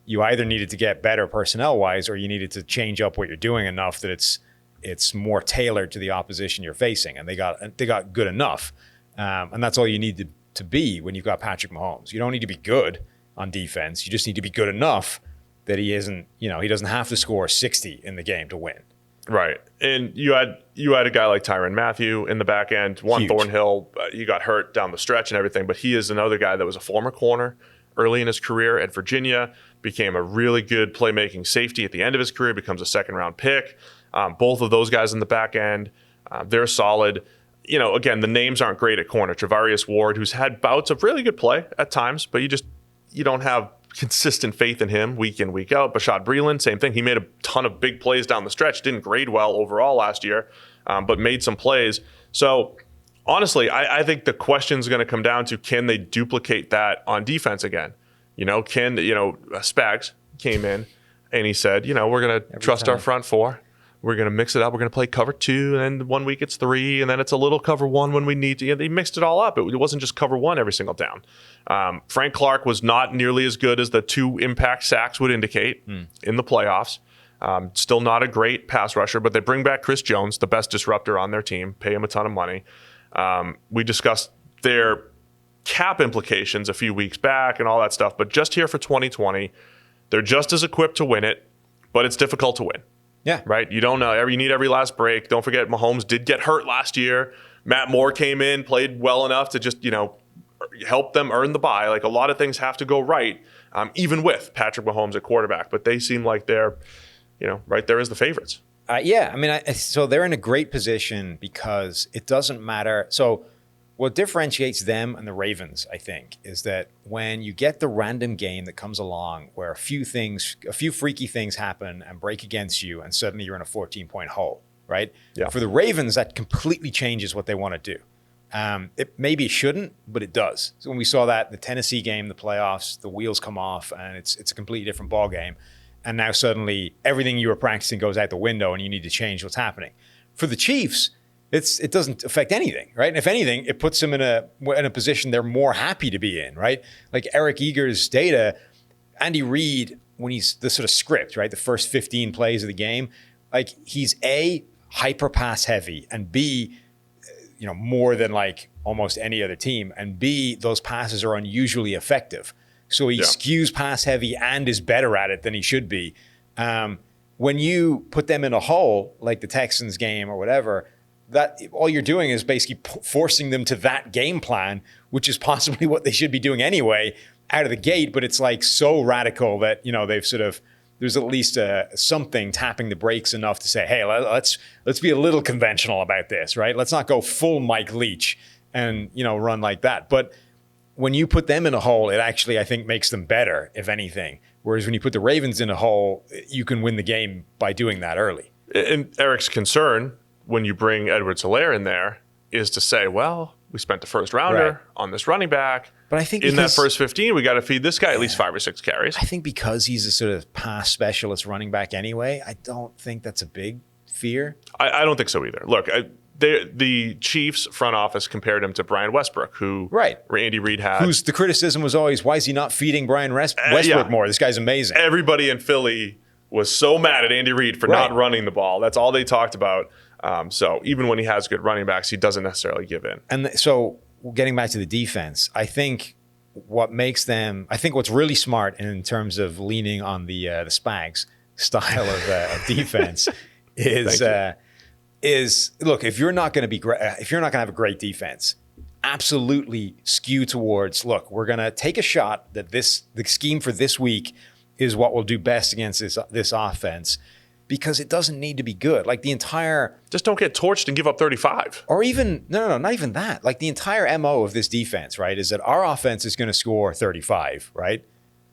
you either needed to get better personnel-wise or you needed to change up what you're doing enough that it's more tailored to the opposition you're facing. And they got good enough. And that's all you need to be when you've got Patrick Mahomes. You don't need to be good on defense. You just need to be good enough that he doesn't have to score 60 in the game to win. Right. And you had a guy like Tyrann Mathieu in the back end. Juan Thornhill, he got hurt down the stretch and everything, but he is another guy that was a former corner early in his career at Virginia, became a really good playmaking safety at the end of his career, becomes a second-round pick. Both of those guys in the back end, they're solid. Again, the names aren't great at corner. Travarius Ward, who's had bouts of really good play at times, but you don't have consistent faith in him week in, week out. Bashad Breeland, same thing. He made a ton of big plays down the stretch. Didn't grade well overall last year, but made some plays. So honestly, I think the question is going to come down to, can they duplicate that on defense again? Spags came in and he said, we're going to trust our front four. We're going to mix it up. We're going to play cover 2, and then 1 week it's 3, and then it's a little cover 1 when we need to. They mixed it all up. It wasn't just cover 1 every single down. Frank Clark was not nearly as good as the 2 impact sacks would indicate in the playoffs. Still not a great pass rusher, but they bring back Chris Jones, the best disruptor on their team, pay him a ton of money. We discussed their cap implications a few weeks back and all that stuff, but just here for 2020, they're just as equipped to win it, but it's difficult to win. Yeah. Right? You don't know. You need every last break. Don't forget, Mahomes did get hurt last year. Matt Moore came in, played well enough to just, help them earn the bye. Like, a lot of things have to go right, even with Patrick Mahomes at quarterback. But they seem like they're, right there as the favorites. Yeah. I mean, so they're in a great position because it doesn't matter. So what differentiates them and the Ravens, I think, is that when you get the random game that comes along where a few freaky things happen and break against you, and suddenly you're in a 14-point hole, right? Yeah. For the Ravens, that completely changes what they want to do. Maybe it shouldn't, but it does. So when we saw that, the Tennessee game, the playoffs, the wheels come off, and it's a completely different ball game. And now suddenly everything you were practicing goes out the window, and you need to change what's happening. For the Chiefs, it doesn't affect anything, right? And if anything, it puts them in a position they're more happy to be in, right? Like Eric Eager's data, Andy Reid, when he's the sort of script, right? The first 15 plays of the game, like he's A, hyper pass heavy, and B, more than like almost any other team, and B, those passes are unusually effective. So he skews pass heavy and is better at it than he should be. When you put them in a hole, like the Texans game or whatever, that all you're doing is basically forcing them to that game plan, which is possibly what they should be doing anyway out of the gate. But it's like so radical that, they've sort of, there's at least something tapping the brakes enough to say, hey, let's be a little conventional about this, right? Let's not go full Mike Leach and, run like that. But when you put them in a hole, it actually, I think, makes them better, if anything. Whereas when you put the Ravens in a hole, you can win the game by doing that early. And Eric's concern when you bring Edwards-Helaire in there is to say, well, we spent the first rounder on this running back. But I think in that first 15, we got to feed this guy at least 5 or 6 carries. I think because he's a sort of pass specialist running back anyway, I don't think that's a big fear. I don't think so either. Look, the Chiefs front office compared him to Brian Westbrook, who Andy Reid had. Who's the criticism was always, why is he not feeding Brian Westbrook more? This guy's amazing. Everybody in Philly was so mad at Andy Reid for not running the ball. That's all they talked about. So even when he has good running backs, he doesn't necessarily give in. And so getting back to the defense, I think what's really smart in terms of leaning on the Spags style of defense is look, if you're not going to have a great defense, absolutely skew towards, look, we're going to take a shot that the scheme for this week is what will do best against this offense. Because it doesn't need to be good. Like the entire... Just don't get torched and give up 35. Or even... No, not even that. Like the entire MO of this defense, right, is that our offense is going to score 35, right?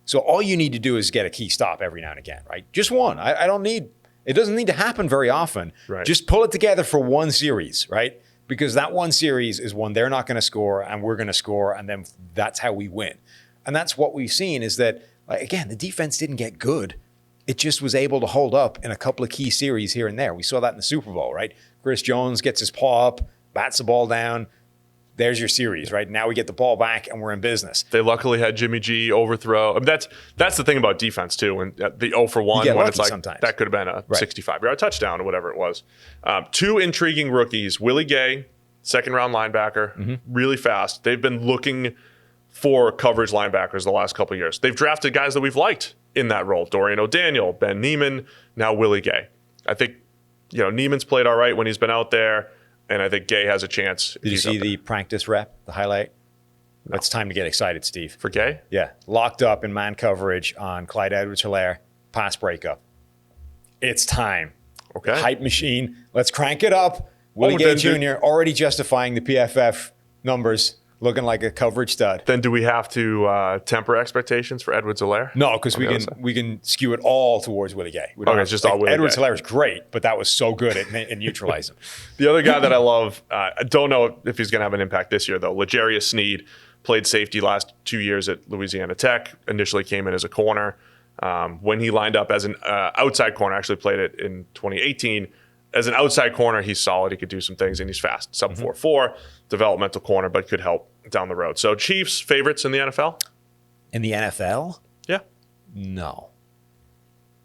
So all you need to do is get a key stop every now and again, right? Just one. I don't need... It doesn't need to happen very often. Right. Just pull it together for one series, right? Because that one series is one they're not going to score and we're going to score, and then that's how we win. And that's what we've seen is that, again, the defense didn't get good. It just was able to hold up in a couple of key series here and there. We saw that in the Super Bowl, right? Chris Jones gets his paw up, bats the ball down. There's your series, right? Now we get the ball back and we're in business. They luckily had Jimmy G overthrow. I mean, that's the thing about defense too. When the 0 for 1, when it's like sometimes. That could have been a 65-yard touchdown or whatever it was. 2 intriguing rookies: Willie Gay, second-round linebacker, really fast. They've been looking for coverage linebackers the last couple of years. They've drafted guys that we've liked in that role: Dorian O'Daniel, Ben Neiman, now Willie Gay. I think Neiman's played all right when he's been out there, and I think Gay has a chance. Did you see the practice rep, the highlight? No. It's time to get excited, Steve. For Gay? Yeah. Locked up in man coverage on Clyde Edwards-Helaire, pass breakup. It's time. Okay. Hype machine. Let's crank it up. Willie Gay Jr. already justifying the PFF numbers. Looking like a coverage stud. Then do we have to temper expectations for Edwards-Helaire? No, because we can skew it all towards Willie Gay. It's just all Willie Gay. Edwards-Helaire is great, but that was so good at neutralizing. The other guy that I love, I don't know if he's going to have an impact this year, though. L'Jarius Sneed played safety last 2 years at Louisiana Tech. Initially came in as a corner. when he lined up as an outside corner. Actually played it in 2018. As an outside corner, he's solid. He could do some things, and he's fast. Sub 4.4, developmental corner, but could help down the road. So Chiefs favorites in the NFL? In the NFL? Yeah. No.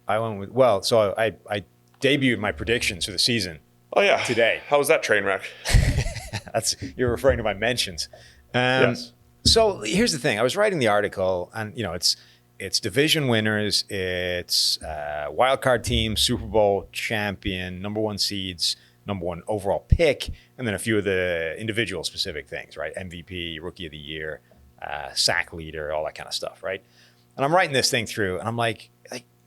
I went with, so I debuted my predictions for the season. Oh, yeah. Today. How was that train wreck? You're referring to my mentions. Yes. So here's the thing. I was writing the article, and it's division winners, it's wild card team, Super Bowl champion, number 1 seeds, number 1 overall pick, and then a few of the individual specific things, right? MVP, Rookie of the Year, sack leader, all that kind of stuff, right? And I'm writing this thing through, and I'm like,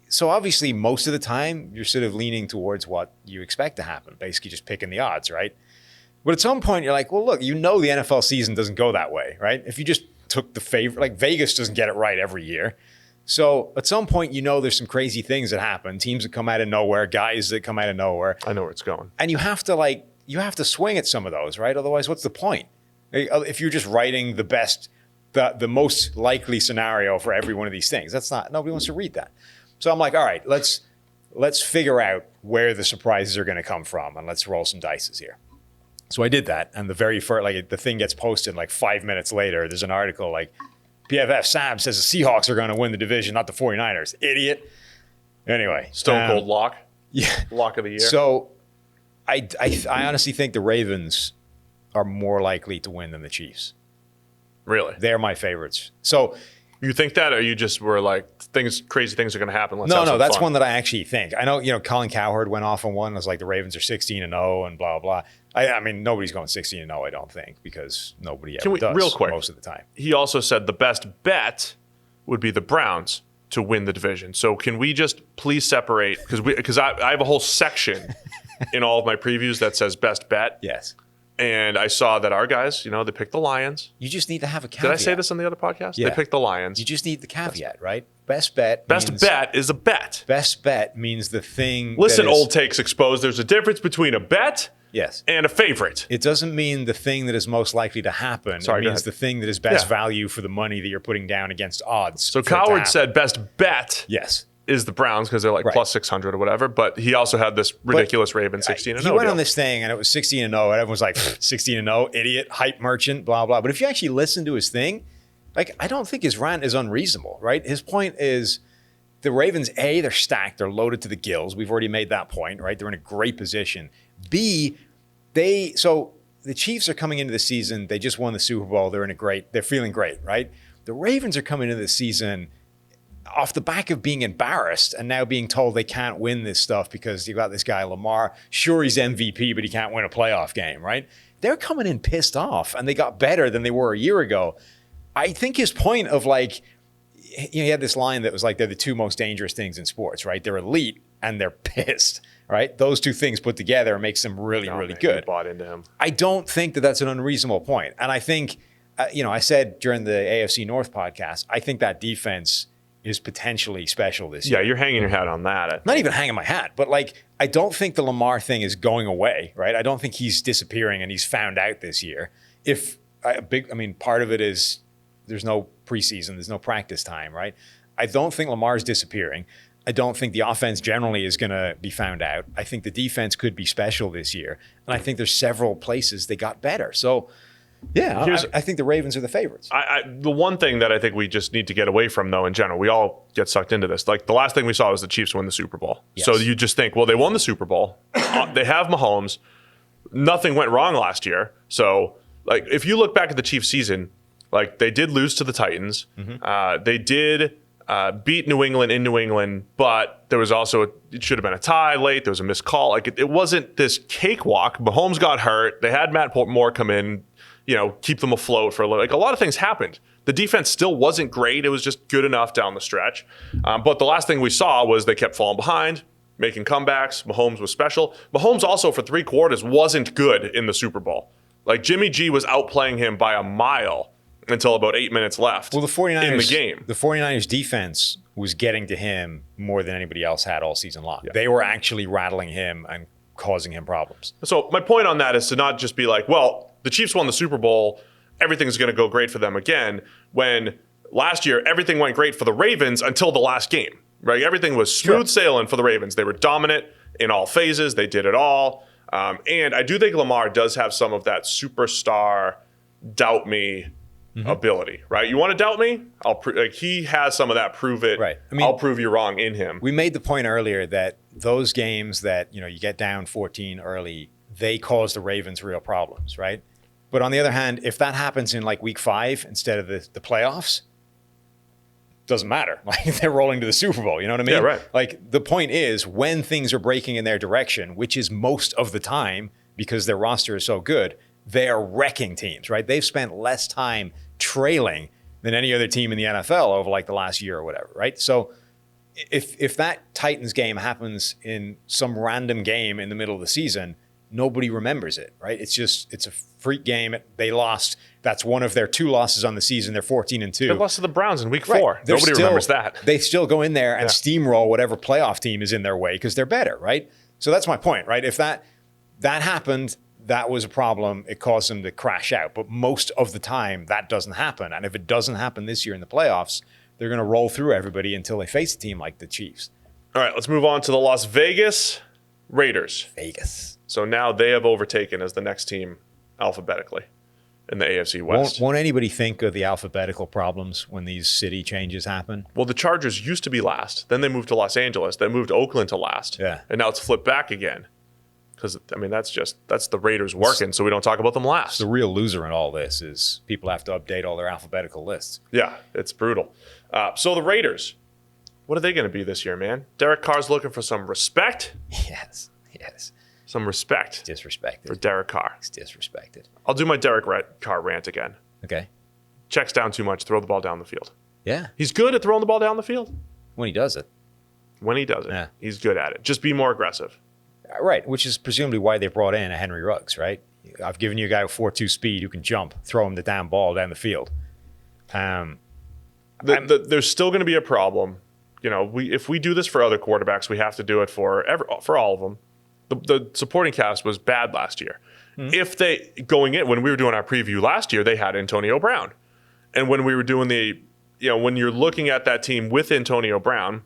so obviously most of the time you're sort of leaning towards what you expect to happen, basically just picking the odds, right? But at some point you're like, well, look, the NFL season doesn't go that way, right? If you just took the favorite, like Vegas doesn't get it right every year. So at some point, there's some crazy things that happen, teams that come out of nowhere, guys that come out of nowhere. I know where it's going. And you have to swing at some of those, right? Otherwise, what's the point? If you're just writing the most likely scenario for every one of these things, nobody wants to read that. So I'm like, all right, let's figure out where the surprises are going to come from, and let's roll some dices here. So I did that, and the very first, the thing gets posted 5 minutes later. There's an article PFF Sam says the Seahawks are going to win the division, not the 49ers. Idiot. Anyway. Stone cold lock. Yeah. Lock of the year. So I honestly think the Ravens are more likely to win than the Chiefs. Really? They're my favorites. So you think that, or you just were like, crazy things are going to happen? No, that's one that I actually think. I know, Colin Cowherd went off on one. It was like the Ravens are 16-0 and blah, blah. I mean, nobody's going 16-0, I don't think, because nobody ever does real quick, most of the time. He also said the best bet would be the Browns to win the division. So can we just please separate? Because I have a whole section in all of my previews that says best bet. Yes. And I saw that our guys, they picked the Lions. You just need to have a caveat. Did I say this on the other podcast? Yeah. They picked the Lions. You just need the caveat, right? Best bet is a bet. Best bet means the thing. Listen, old takes exposed. There's a difference between a bet and a favorite. It doesn't mean the thing that is most likely to happen. It means the thing that is best value for the money that you're putting down against odds. So Coward said best bet is the Browns because they're plus 600 or whatever. But he also had this ridiculous Ravens 16-0. He went on this thing and it was 16-0 and everyone was like 16-0, idiot, hype merchant, blah, blah. But if you actually listen to his thing, I don't think his rant is unreasonable, right? His point is the Ravens, A, they're stacked. They're loaded to the gills. We've already made that point, right? They're in a great position. B, so the Chiefs are coming into the season. They just won the Super Bowl. They're feeling great, right? The Ravens are coming into the season off the back of being embarrassed and now being told they can't win this stuff because you've got this guy, Lamar. Sure, he's MVP, but he can't win a playoff game, right? They're coming in pissed off, and they got better than they were a year ago. I think his point of he had this line that was they're the two most dangerous things in sports, right? They're elite and they're pissed, right? Those two things put together makes them really, really good. Bought into him. I don't think that that's an unreasonable point. And I think, I said during the AFC North podcast, I think that defense is potentially special this year. Yeah, you're hanging your hat on that. Not even hanging my hat, but I don't think the Lamar thing is going away, right? I don't think he's disappearing and he's found out this year. Part of it is there's no preseason, there's no practice time, right? I don't think Lamar's disappearing. I don't think the offense generally is going to be found out. I think the defense could be special this year. And I think there's several places they got better. So, yeah, I think the Ravens are the favorites. The one thing that I think we just need to get away from, though, in general, we all get sucked into this. The last thing we saw was the Chiefs win the Super Bowl. Yes. So you just think, well, they won the Super Bowl. They have Mahomes. Nothing went wrong last year. So, if you look back at the Chiefs season, they did lose to the Titans. Mm-hmm. They did beat New England in New England, but there was also it should have been a tie late. There was a missed call. It wasn't this cakewalk. Mahomes got hurt. They had Matt Moore come in, keep them afloat for a little. A lot of things happened. The defense still wasn't great. It was just good enough down the stretch. But the last thing we saw was they kept falling behind, making comebacks. Mahomes was special. Mahomes also for 3 quarters wasn't good in the Super Bowl. Jimmy G was outplaying him by a mile until about 8 minutes left the 49ers, in the game. The 49ers defense was getting to him more than anybody else had all season long. Yeah. They were actually rattling him and causing him problems. So my point on that is to not just be the Chiefs won the Super Bowl, everything's going to go great for them again, when last year everything went great for the Ravens until the last game. right? Everything was smooth sailing for the Ravens. They were dominant in all phases. They did it all. And I do think Lamar does have some of that superstar doubt me ability, right? You want to doubt me? He has some of that prove it. Right. I'll prove you wrong in him. We made the point earlier that those games that, you get down 14 early, they cause the Ravens real problems, right? But on the other hand, if that happens in like week 5 instead of the playoffs, doesn't matter. Like they're rolling to the Super Bowl, you know what I mean? Yeah, right. Like the point is when things are breaking in their direction, which is most of the time because their roster is so good, they are wrecking teams, right? They've spent less time trailing than any other team in the NFL over like the last year or whatever, right? So if that Titans game happens in some random game in the middle of the season, nobody remembers it, right? It's a freak game. They lost. That's one of their 2 losses on the season. They're 14-2. They lost to the Browns in week 4. Right. Nobody remembers that. They still go in there and steamroll whatever playoff team is in their way because they're better, right? So that's my point, right? If that happened, that was a problem. It caused them to crash out. But most of the time, that doesn't happen. And if it doesn't happen this year in the playoffs, they're going to roll through everybody until they face a team like the Chiefs. All right, let's move on to the Las Vegas Raiders. Vegas. So now they have overtaken as the next team alphabetically in the AFC West. Won't anybody think of the alphabetical problems when these city changes happen? Well, the Chargers used to be last. Then they moved to Los Angeles. Then moved Oakland to last. Yeah. And now it's flipped back again. Because, that's the Raiders working, so we don't talk about them last. The real loser in all this is people have to update all their alphabetical lists. Yeah, it's brutal. So the Raiders, what are they going to be this year, man? Derek Carr's looking for some respect. Yes. Some respect Disrespected. for Derek Carr. It's disrespected. I'll do my Derek Carr rant again. Okay. Checks down too much, throw the ball down the field. Yeah. He's good at throwing the ball down the field. When he does it. When he does it, Yeah. he's good at it. Just be more aggressive. Right, which is presumably why they brought in a Henry Ruggs, right? I've given you a guy with 4.2 speed who can jump, throw him the damn ball down the field. There's still going to be a problem. If we do this for other quarterbacks, we have to do it for all of them. The supporting cast was bad last year. Mm-hmm. If they when we were doing our preview last year, they had Antonio Brown, and when we were doing when you're looking at that team with Antonio Brown,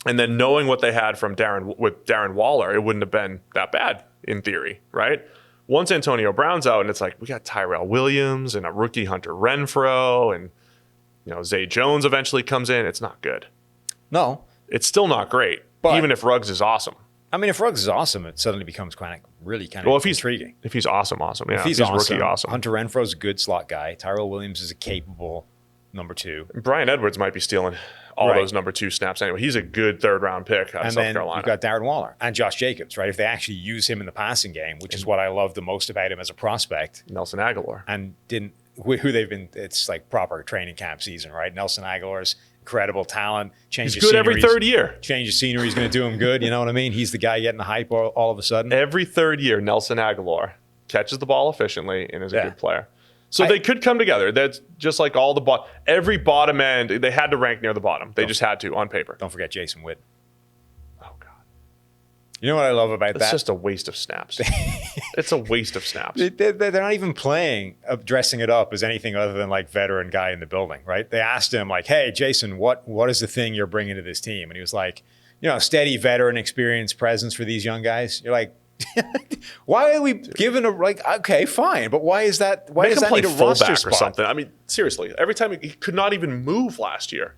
and then knowing what they had from Darren Waller, it wouldn't have been that bad in theory, right? Once Antonio Brown's out, and it's like we got Tyrell Williams and a rookie Hunter Renfrow, and Zay Jones eventually comes in. It's not good. No, it's still not great, but even if Ruggs is awesome. I mean, if Ruggs is awesome, it suddenly becomes really intriguing. If he's awesome, yeah. If he's awesome, rookie awesome. Hunter Renfro's a good slot guy. Tyrell Williams is a capable number 2. Brian Edwards might be stealing all those number 2 snaps anyway. He's a good 3rd-round pick out of South Carolina. You've got Darren Waller and Josh Jacobs, right? If they actually use him in the passing game, which is what I love the most about him as a prospect. Nelson Aguilar. And who they've been, it's like proper training camp season, right? Nelson Aguilar's incredible talent. He's good every 3rd year. Change of scenery is going to do him good. You know what I mean? He's the guy getting the hype all of a sudden. Every 3rd year, Nelson Aguilar catches the ball efficiently and is a good player. So they could come together. That's just like every bottom end, they had to rank near the bottom. They just had to on paper. Don't forget Jason Witten. Oh, God. You know what I love about that? It's just a waste of snaps. It's a waste of snaps. They're not even dressing it up as anything other than like veteran guy in the building, right? They asked him like, hey, Jason, what is the thing you're bringing to this team? And he was like, steady veteran experience presence for these young guys. You're like, why are we giving okay, fine, but why is that? Why does that need a roster spot or something? I mean, seriously, every time he could not even move last year.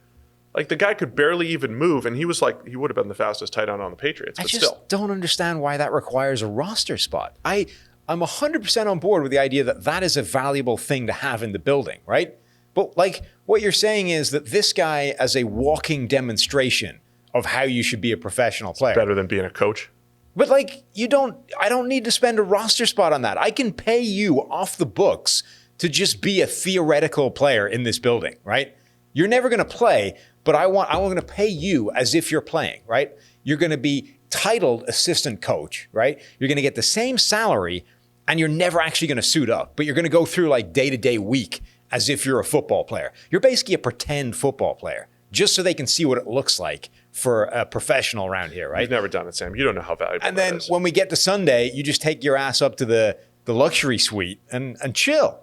Like the guy could barely even move, and he was like, he would have been the fastest tight end on the Patriots. But I just don't understand why that requires a roster spot. I'm 100% on board with the idea that is a valuable thing to have in the building, right? But like what you're saying is that this guy as a walking demonstration of how you should be a professional player. Better than being a coach. But like I don't need to spend a roster spot on that. I can pay you off the books to just be a theoretical player in this building, right? You're never going to play, but I'm going to pay you as if you're playing, right? You're going to be titled assistant coach, right? You're going to get the same salary and you're never actually going to suit up, but you're going to go through like day-to-day week as if you're a football player. You're basically a pretend football player just so they can see what it looks like for a professional around here, right? You've never done it, Sam. You don't know how valuable and then when we get to Sunday, you just take your ass up to the luxury suite and chill.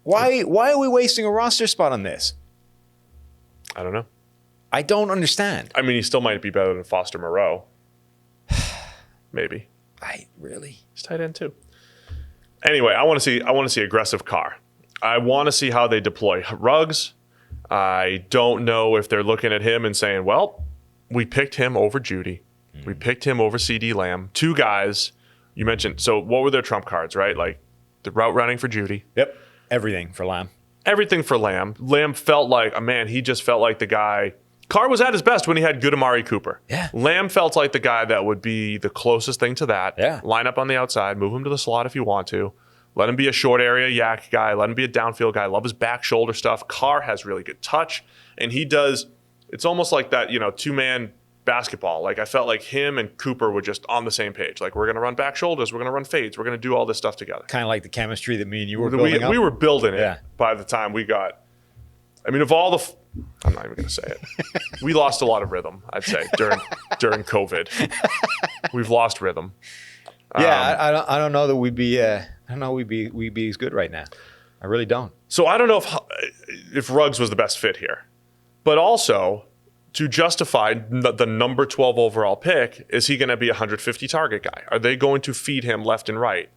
Why are we wasting a roster spot on this? I don't know. I don't understand. I mean, he still might be better than Foster Moreau. Maybe. Really? He's tight end too. Anyway, I want to see aggressive Carr. I want to see how they deploy Ruggs. I don't know if they're looking at him and saying, well, we picked him over Jeudy. We picked him over CD Lamb. Two guys you mentioned. So what were their trump cards, right? Like the route running for Jeudy. Yep. Everything for Lamb. Everything for Lamb. Lamb felt like, he just felt like the guy. Carr was at his best when he had good Amari Cooper. Yeah. Lamb felt like the guy that would be the closest thing to that. Yeah. Line up on the outside, move him to the slot if you want to. Let him be a short area yak guy. Let him be a downfield guy. Love his back shoulder stuff. Carr has really good touch. And he does, it's almost like that, two-man basketball. Like I felt like him and Cooper were just on the same page. Like we're going to run back shoulders. We're going to run fades. We're going to do all this stuff together. Kind of like the chemistry that me and you were building up. We were building it Yeah. by the time we got, of all the, I'm not even going to say it. We lost a lot of rhythm, I'd say, during COVID. We've lost rhythm. Yeah, I don't know that we'd be we'd be as good right now. I really don't. So I don't know if Ruggs was the best fit here, but also to justify the number 12 overall pick, is he going to be a 150 target guy? Are they going to feed him left and right?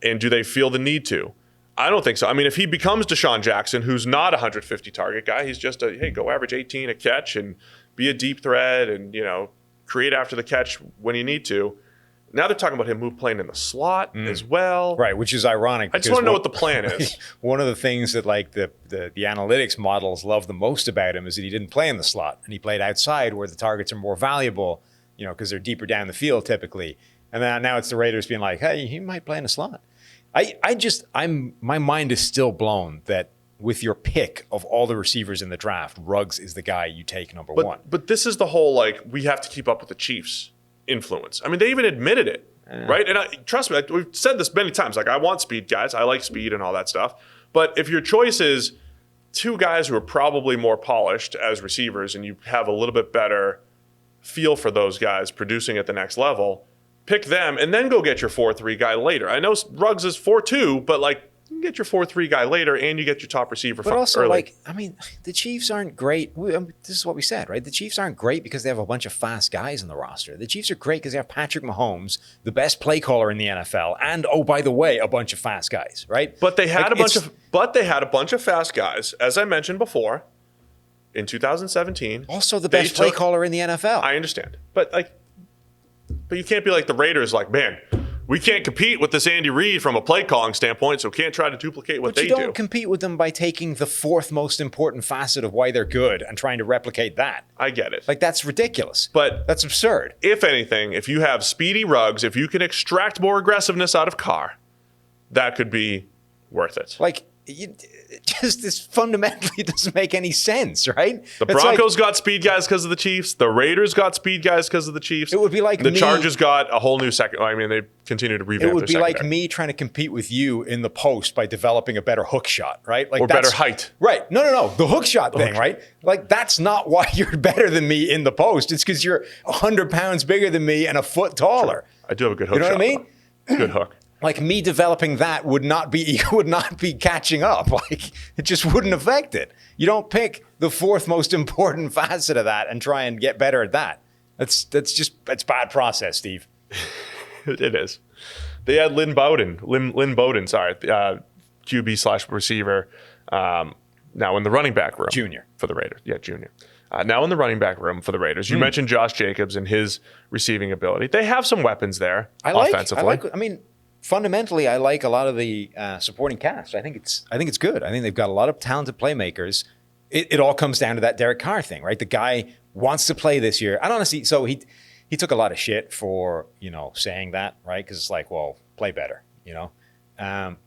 And do they feel the need to? I don't think so. If he becomes Deshaun Jackson, who's not a 150 target guy, he's just go average 18 a catch and be a deep threat and, create after the catch when you need to. Now they're talking about him playing in the slot as well. Right, which is ironic. I just want to know what the plan is. One of the things that the analytics models love the most about him is that he didn't play in the slot and he played outside where the targets are more valuable, because they're deeper down the field typically. And then now it's the Raiders being like, hey, he might play in the slot. My mind is still blown that with your pick of all the receivers in the draft, Ruggs is the guy you take number one. But this is the whole, we have to keep up with the Chiefs influence. They even admitted it, right? And trust me, we've said this many times. I want speed guys. I like speed and all that stuff. But if your choice is two guys who are probably more polished as receivers and you have a little bit better feel for those guys producing at the next level, pick them and then go get your 4-3 guy later. I know Ruggs is 4-2, but you can get your 4-3 guy later and you get your top receiver but also, early. the Chiefs aren't great. This is what we said, right? The Chiefs aren't great because they have a bunch of fast guys in the roster. The Chiefs are great because they have Patrick Mahomes, the best play caller in the NFL, and, oh, by the way, a bunch of fast guys, right? But they had a bunch of fast guys, as I mentioned before, in 2017. Also the best play caller in the NFL. I understand. But you can't be like the Raiders, man, we can't compete with this Andy Reid from a play calling standpoint, so can't try to duplicate what they do. But you don't compete with them by taking the fourth most important facet of why they're good and trying to replicate that. I get it. That's ridiculous. But that's absurd. If anything, if you have speedy Ruggs, if you can extract more aggressiveness out of Carr, that could be worth it. This fundamentally doesn't make any sense, right? The Broncos got speed guys because of the Chiefs. The Raiders got speed guys because of the Chiefs. It would be like the Chargers got a whole new second. They continue to revamp. It would be secondary. like me trying to compete with you in the post by developing a better hook shot, right? Or better height. Right. No. The hook shot thing, right? That's not why you're better than me in the post. It's because you're 100 pounds bigger than me and a foot taller. Sure. I do have a good hook shot. You know what I mean? Good hook. Me developing that would not be catching up. It just wouldn't affect it. You don't pick the fourth most important facet of that and try and get better at that. That's bad process, Steve. It is. They had Lynn Bowden, QB/receiver, now in the running back room. Junior. For the Raiders. Yeah, junior. Now in the running back room for the Raiders. You mentioned Josh Jacobs and his receiving ability. They have some weapons there offensively. Fundamentally, I like a lot of the supporting cast. I think it's good. I think they've got a lot of talented playmakers. It all comes down to that Derek Carr thing, right? The guy wants to play this year. And honestly, so he took a lot of shit for saying that, right? Because it's play better,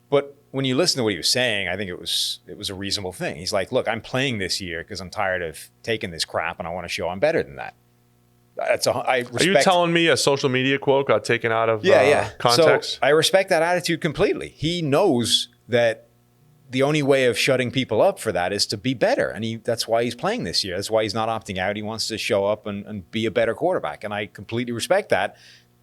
But when you listen to what he was saying, I think it was a reasonable thing. He's like, look, I'm playing this year because I'm tired of taking this crap, and I want to show I'm better than that. Are you telling me a social media quote got taken out of context? So I respect that attitude completely. He knows that the only way of shutting people up for that is to be better. And that's why he's playing this year. That's why he's not opting out. He wants to show up and be a better quarterback. And I completely respect that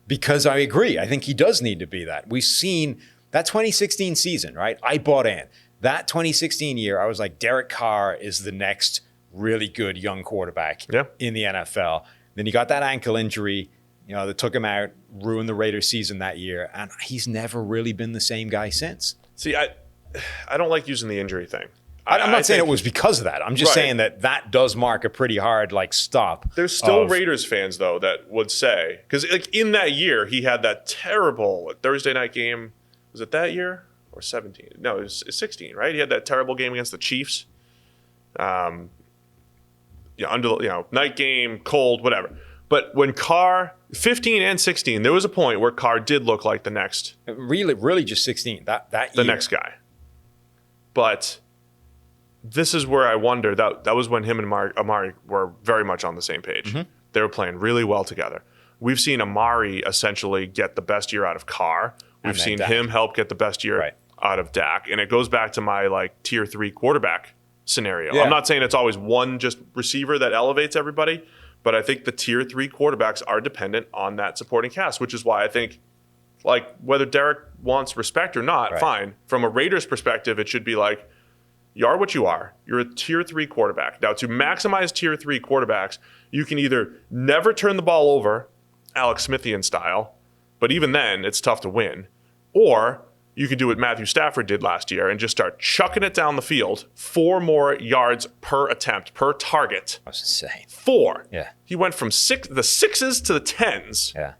because I agree. I think he does need to be that. We've seen that 2016 season, right? I bought in. That 2016 year, I was like, Derek Carr is the next really good young quarterback Yeah. in the NFL. Then he got that ankle injury, that took him out, ruined the Raiders season that year. And he's never really been the same guy since. See, I don't like using the injury thing. I'm not saying it was because of that. I'm just Right. saying that does mark a pretty hard stop. There's still Raiders fans, though, that would say, because in that year, he had that terrible Thursday night game. Was it that year or 17? No, it was 16, right? He had that terrible game against the Chiefs. Night game, cold, whatever. But when Carr, 15 and 16, there was a point where Carr did look like the next. Really just 16, that year. The next guy. But this is where I wonder, that was when him and Amari were very much on the same page. Mm-hmm. They were playing really well together. We've seen Amari essentially get the best year out of Carr. We've seen Dak. him help get the best year out of Dak. And it goes back to my tier 3 quarterback scenario. Yeah. I'm not saying it's always one just receiver that elevates everybody, but I think the tier 3 quarterbacks are dependent on that supporting cast, which is why I think whether Derek wants respect or not, fine. From a Raiders perspective, it should be you are what you are. You're a tier 3 quarterback. Now, to maximize tier 3 quarterbacks, you can either never turn the ball over, Alex Smithian style, but even then, it's tough to win. Or you can do what Matthew Stafford did last year and just start chucking it down the field, 4 more yards per attempt, per target. That's insane. 4. Yeah. He went from the 6s to the 10s. Yeah.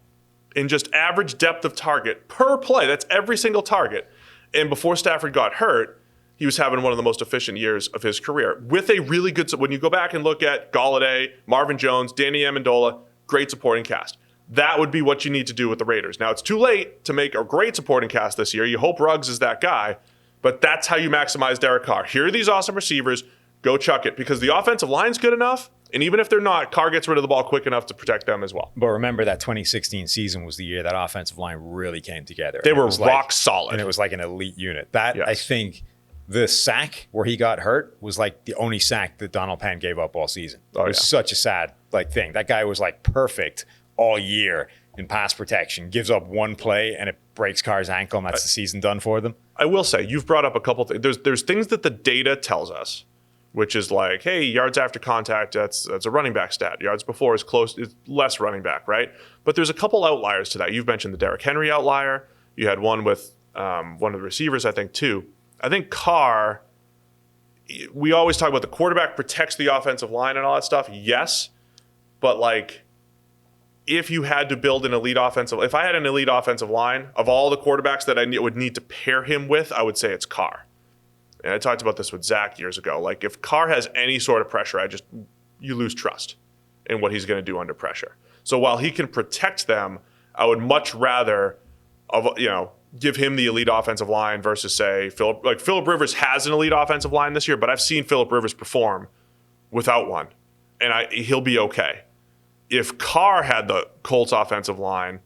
In just average depth of target per play. That's every single target. And before Stafford got hurt, he was having one of the most efficient years of his career with a really good, when you go back and look at Golladay, Marvin Jones, Danny Amendola, great supporting cast. That would be what you need to do with the Raiders. Now, it's too late to make a great supporting cast this year. You hope Ruggs is that guy, but that's how you maximize Derek Carr. Here are these awesome receivers. Go chuck it, because the offensive line's good enough, and even if they're not, Carr gets rid of the ball quick enough to protect them as well. But remember, that 2016 season was the year that offensive line really came together. They were rock solid. And it was an elite unit. That, Yes. I think, the sack where he got hurt was the only sack that Donald Penn gave up all season. It was such a sad thing. That guy was perfect all year in pass protection, gives up one play and it breaks Carr's ankle, and that's the season done for them. I will say, you've brought up a couple things. There's things that the data tells us, which is hey, yards after contact, that's a running back stat. Yards before is less running back, right? But there's a couple outliers to that. You've mentioned the Derrick Henry outlier. You had one with one of the receivers, I think, too. I think Carr, we always talk about the quarterback protects the offensive line and all that stuff. Yes, but if you had to build if I had an elite offensive line of all the quarterbacks that I would need to pair him with, I would say it's Carr. And I talked about this with Zach years ago. If Carr has any sort of pressure, you lose trust in what he's going to do under pressure. So while he can protect them, I would much rather give him the elite offensive line versus say Philip Rivers has an elite offensive line this year, but I've seen Philip Rivers perform without one, and he'll be okay. If Carr had the Colts offensive line,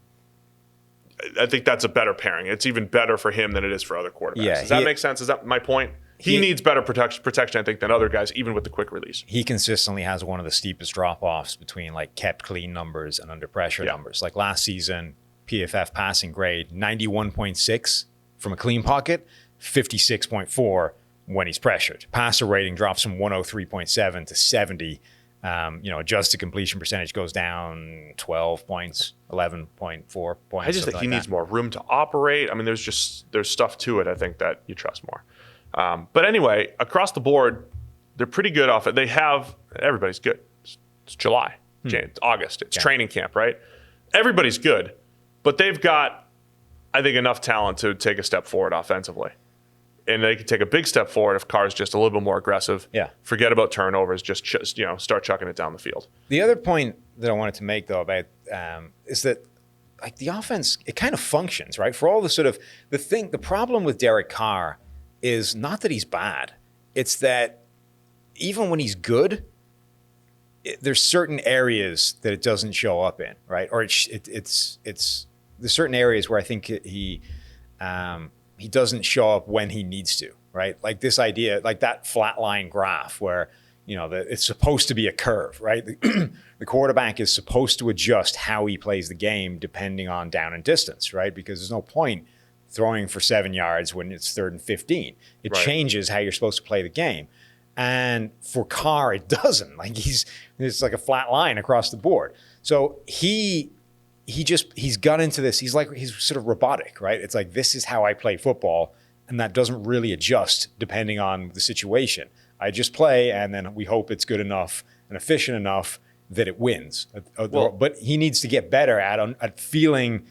I think that's a better pairing. It's even better for him than it is for other quarterbacks. Yeah, Does that make sense? Is that my point? He needs better protection, I think, than other guys, even with the quick release. He consistently has one of the steepest drop-offs between kept clean numbers and under pressure numbers. Last season, PFF passing grade 91.6 from a clean pocket, 56.4 when he's pressured. Passer rating drops from 103.7 to 70. Adjusted completion percentage goes down 12 points, 11.4 points. I just think he needs more room to operate. I mean, there's stuff to it, I think, that you trust more. But anyway, across the board, they're pretty good off it. Everybody's good. It's July, it's August. It's training camp, right? Everybody's good. But they've got, I think, enough talent to take a step forward offensively. And they can take a big step forward if Carr's just a little bit more aggressive. Yeah. Forget about turnovers. Just start chucking it down the field. The other point that I wanted to make, though, about is that the offense, it kind of functions, right? For all the the problem with Derek Carr is not that he's bad. It's that even when he's good, there's certain areas that it doesn't show up in, right? Or it's there's certain areas where I think he doesn't show up when he needs to, right? This idea, that flat line graph where it's supposed to be a curve, right? The quarterback is supposed to adjust how he plays the game depending on down and distance, right? Because there's no point throwing for 7 yards when it's 3rd and 15. It changes how you're supposed to play the game. And for Carr, it doesn't. Like it's like a flat line across the board. So he's got into this. He's sort of robotic, right? It's like, this is how I play football. And that doesn't really adjust depending on the situation. I just play, and then we hope it's good enough and efficient enough that it wins. But he needs to get better at feeling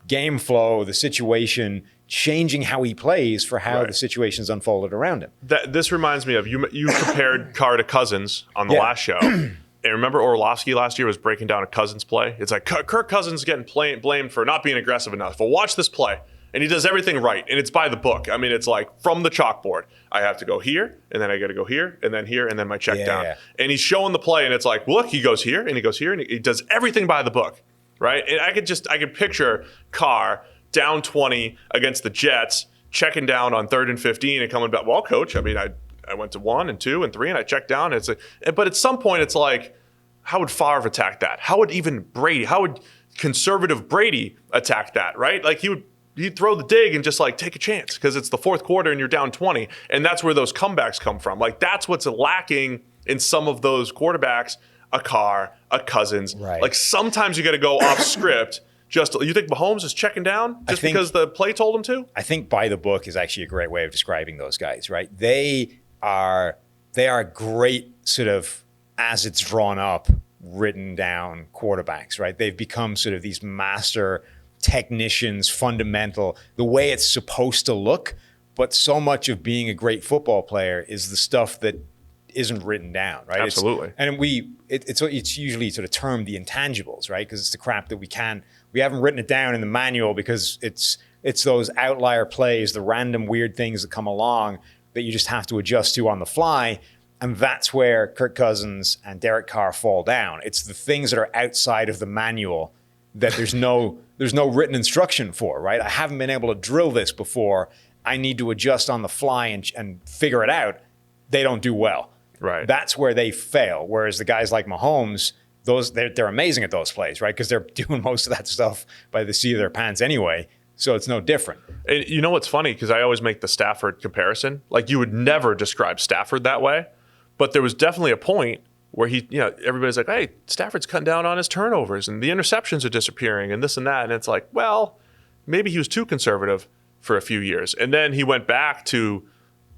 game flow, the situation, changing how he plays for how the situation's unfolded around him. This reminds me of, you compared Carr to Cousins on the last show. And remember Orlovsky last year was breaking down a Cousins play? It's like, Kirk Cousins getting blamed for not being aggressive enough. Well, watch this play. And he does everything right, and it's by the book. I mean, it's like from the chalkboard. I have to go here, and then I got to go here, and then my check down. Yeah. And he's showing the play, and it's like, look, he goes here, and he goes here, and he does everything by the book, right? And I could picture Carr down 20 against the Jets, checking down on 3rd and 15, and coming back. Well, coach, I mean, I went to 1 and 2 and 3, and I checked down. But at some point, it's like, how would Favre attack that? How would conservative Brady attack that, right? Like he'd throw the dig and just like take a chance because it's the fourth quarter and you're down 20. And that's where those comebacks come from. Like that's what's lacking in some of those quarterbacks, a Carr, a Cousins. Right. Like sometimes you got to go off script. You think Mahomes is checking down just because the play told him to? I think by the book is actually a great way of describing those guys, right? They are great sort of, as it's drawn up, written down quarterbacks, right? They've become sort of these master technicians, fundamental, the way it's supposed to look. But so much of being a great football player is the stuff that isn't written down, right? Absolutely. It's usually sort of termed the intangibles, right? Because it's the crap that we haven't written it down in the manual because it's those outlier plays, the random weird things that come along that you just have to adjust to on the fly. And that's where Kirk Cousins and Derek Carr fall down. It's the things that are outside of the manual that there's no written instruction for, right? I haven't been able to drill this before. I need to adjust on the fly and figure it out. They don't do well. Right. That's where they fail. Whereas the guys like Mahomes, they're amazing at those plays, right? Because they're doing most of that stuff by the seat of their pants anyway. So it's no different. And you know what's funny? Because I always make the Stafford comparison. Like you would never describe Stafford that way. But there was definitely a point where everybody's like, hey, Stafford's cutting down on his turnovers and the interceptions are disappearing and this and that. And it's like, well, maybe he was too conservative for a few years. And then he went back to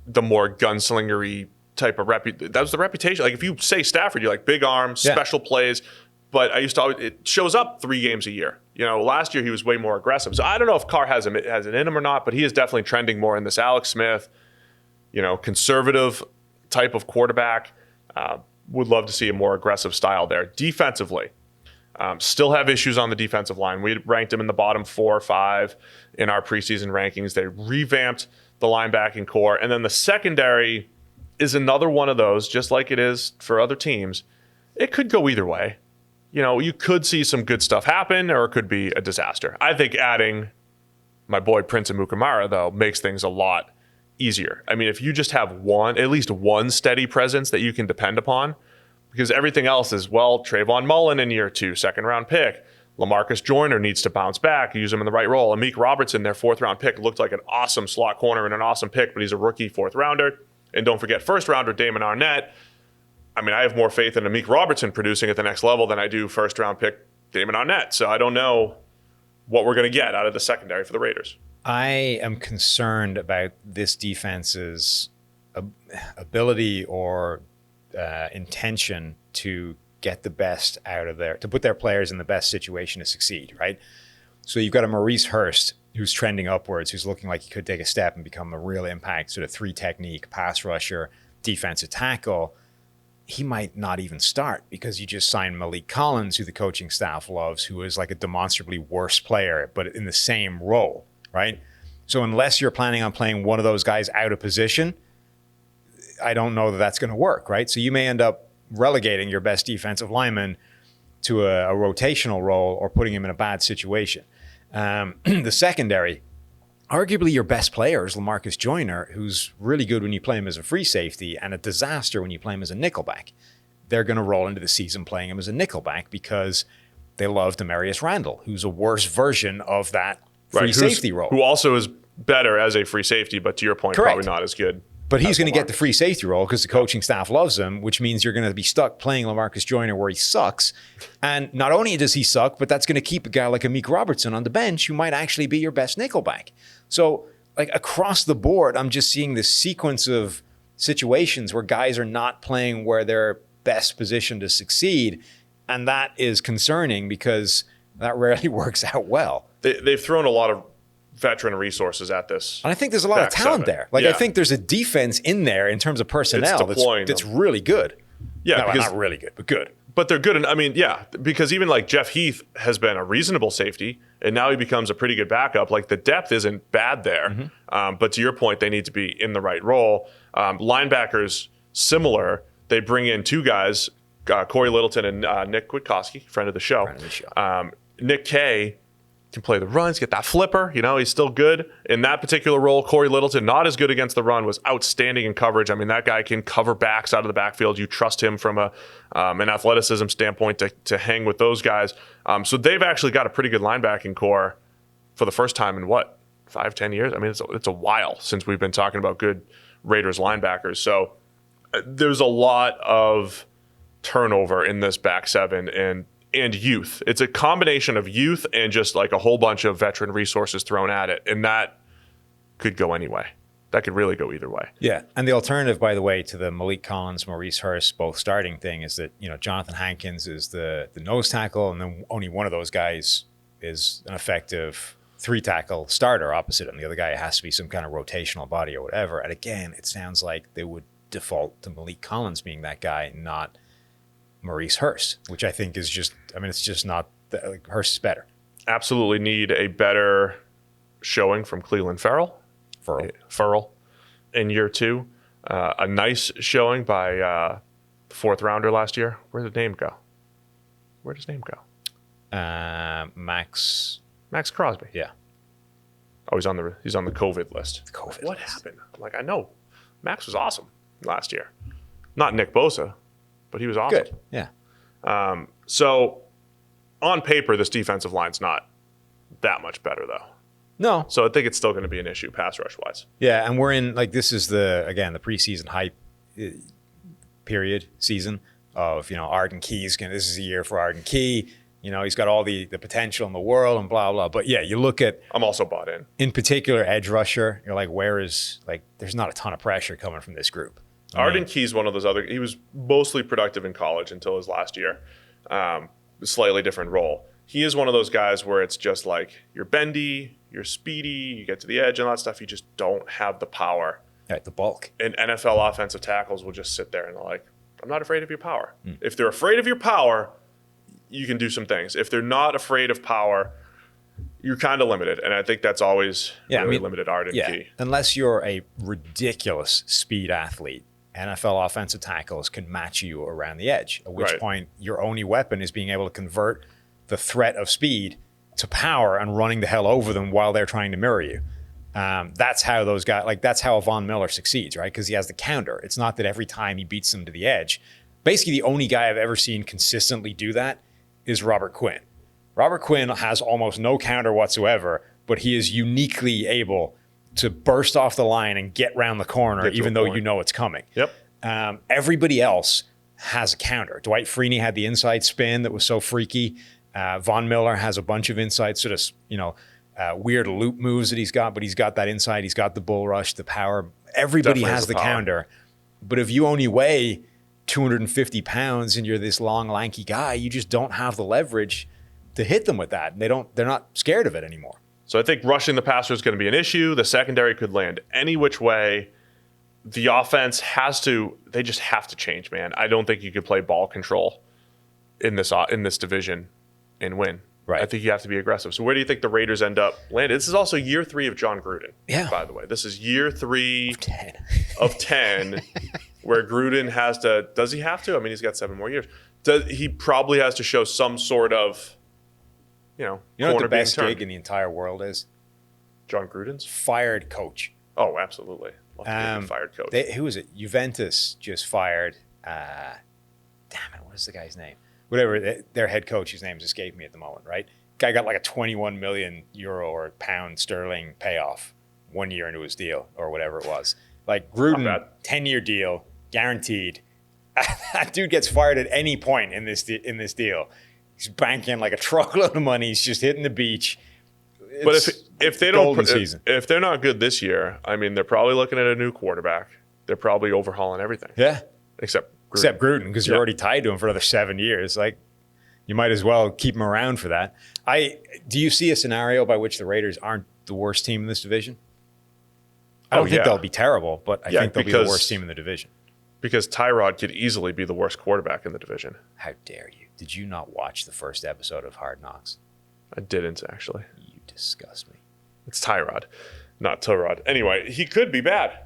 the more gunslingery type of that was the reputation. Like if you say Stafford, you're like big arms, special plays. But it shows up 3 games a year. Last year he was way more aggressive. So I don't know if Carr has it in him or not, but he is definitely trending more in this Alex Smith, conservative type of quarterback. Would love to see a more aggressive style there. Defensively, still have issues on the defensive line. We ranked them in the bottom 4 or 5 in our preseason rankings. They revamped the linebacking core. And then the secondary is another one of those, just like it is for other teams. It could go either way. You could see some good stuff happen or it could be a disaster. I think adding my boy Prince Amukamara, though, makes things a lot easier. I mean, if you just have at least one steady presence that you can depend upon, because everything else is, Trayvon Mullen in year 2, 2nd-round pick. LaMarcus Joyner needs to bounce back, use him in the right role. Amik Robertson, their 4th-round pick, looked like an awesome slot corner and an awesome pick, but he's a rookie 4th-rounder. And don't forget 1st-rounder Damon Arnett. I mean, I have more faith in Amik Robertson producing at the next level than I do 1st-round pick Damon Arnett. So I don't know what we're going to get out of the secondary for the Raiders. I am concerned about this defense's ability or intention to get the best out of to put their players in the best situation to succeed, right? So you've got a Maurice Hurst who's trending upwards, who's looking like he could take a step and become a real impact sort of 3-technique pass rusher, defensive tackle. He might not even start because you just signed Malik Collins, who the coaching staff loves, who is like a demonstrably worse player, but in the same role. Right? So unless you're planning on playing one of those guys out of position, I don't know that that's going to work, right? So you may end up relegating your best defensive lineman to a rotational role or putting him in a bad situation. The secondary, arguably your best player is LaMarcus Joyner, who's really good when you play him as a free safety and a disaster when you play him as a nickelback. They're going to roll into the season playing him as a nickelback because they love Demarius Randall, who's a worse version of that free safety role. Who also is better as a free safety, but to your point, Correct. Probably not as good. But he's as going to get LaMarcus. the free safety role because the coaching staff loves him, which means you're going to be stuck playing LaMarcus Joyner where he sucks. And not only does he suck, but that's going to keep a guy like Amik Robertson on the bench who might actually be your best nickelback. So like across the board, I'm just seeing this sequence of situations where guys are not playing where they're best positioned to succeed. And that is concerning because that rarely works out well. They've thrown a lot of veteran resources at this. And I think there's a lot of back talent seven. there. Like Yeah. I think there's a defense in there in terms of personnel deploying that's them. really good. Yeah, No, because not really good, but good. But they're good. And I mean, yeah, because even like Jeff Heath has been a reasonable safety, and now he becomes a pretty good backup. Like the depth isn't bad there. But to your point, they need to be in the right role. Linebackers, similar. They bring in two guys, Corey Littleton and Nick Kwiatkowski, friend of the show. Nick K can play the runs, get that flipper. You know, he's still good in that particular role. Corey Littleton, not as good against the run, was outstanding in coverage. I mean, that guy can cover backs out of the backfield. You trust him from an athleticism standpoint to hang with those guys. So they've actually got a pretty good linebacking core for the first time in 5-10 years? I mean, it's a while since we've been talking about good Raiders linebackers. So there's a lot of turnover in this back seven and youth. It's a combination of youth and just like a whole bunch of veteran resources thrown at it. And that could go anyway. That could really go either way. Yeah. And the alternative, by the way, to the Malik Collins, Maurice Hurst, both starting thing is that, you know, Jonathan Hankins is the nose tackle, and then only one of those guys is an effective 3-tackle starter opposite him. The other guy has to be some kind of rotational body or whatever. And again, it sounds like they would default to Malik Collins being that guy, not Maurice Hurst, which I think is just, I mean, it's just not, like, Hurst is better. Absolutely need a better showing from Cleveland Ferrell in year two. A nice showing by the fourth rounder last year. Where did his name go? Max Crosby. Yeah. Oh, he's on the COVID list. What list. happened? Like, I know Max was awesome last year. Not Nick Bosa, but he was awesome. Good. Yeah. So on paper, this defensive line's not that much better though. No. So I think it's still going to be an issue pass rush wise. Yeah, and we're in, like, this is the preseason hype period season of, you know, Arden Key's this is a year for Arden Key. You know, he's got all the potential in the world and blah, blah. But yeah, you look at, I'm also bought in particular, edge rusher, you're like, there's not a ton of pressure coming from this group. Arden Key's one of those he was mostly productive in college until his last year. Slightly different role. He is one of those guys where it's just like, you're bendy, you're speedy, you get to the edge and all that stuff. You just don't have the power. Right, the bulk. And NFL offensive tackles will just sit there and they're like, I'm not afraid of your power. If they're afraid of your power, you can do some things. If they're not afraid of power, you're kind of limited. And I think that's always limited Arden Key. Unless you're a ridiculous speed athlete, NFL offensive tackles can match you around the edge, at which point your only weapon is being able to convert the threat of speed to power and running the hell over them while they're trying to mirror you. That's how those guys, like, that's how Von Miller succeeds, right? Because he has the counter. It's not that every time he beats them to the edge. Basically, the only guy I've ever seen consistently do that is Robert Quinn. Robert Quinn has almost no counter whatsoever, but he is uniquely able to burst off the line and get round the corner, even though you know it's coming. Yep. Everybody else has a counter. Dwight Freeney had the inside spin that was so freaky. Von Miller has a bunch of inside sort of, weird loop moves that he's got, but he's got that inside. He's got the bull rush, the power. Everybody Definitely has the power. counter. But if you only weigh 250 pounds and you're this long, lanky guy, you just don't have the leverage to hit them with that. They're not scared of it anymore. So I think rushing the passer is going to be an issue. The secondary could land any which way. The offense they just have to change, man. I don't think you could play ball control in this division and win. Right. I think you have to be aggressive. So where do you think the Raiders end up landed? This is also year 3 of Jon Gruden. Yeah. By the way, this is year 3 10. of 10 where Gruden has to, does he have to? I mean, he's got 7 more years. He probably has to show some sort of, You know what corner the best being gig turned. in the entire world is? John Gruden's? Fired coach. Oh, absolutely. Love to be a fired coach. Who was it? Juventus just fired. Damn it, what is the guy's name? Whatever, their head coach, his name's escaped me at the moment, right? Guy got like a 21 million euro or pound sterling payoff 1 year into his deal or whatever it was. Like Not Gruden, bad. 10-year deal, guaranteed. That dude gets fired at any point in this deal. He's banking like a truckload of money. He's just hitting the beach. But It's if they golden don't, season. if they're not good this year, I mean, they're probably looking at a new quarterback. They're probably overhauling everything. Yeah. Except Gruden, because you're Yeah. already tied to him for another 7 years. Like, you might as well keep him around for that. Do you see a scenario by which the Raiders aren't the worst team in this division? I don't think yeah. they'll be terrible, but I Yeah, think they'll be the because- worst team in the division. because Tyrod could easily be the worst quarterback in the division. How dare you? Did you not watch the first episode of Hard Knocks? I didn't actually. You disgust me. It's Tyrod, not Tyrod. Anyway, he could be bad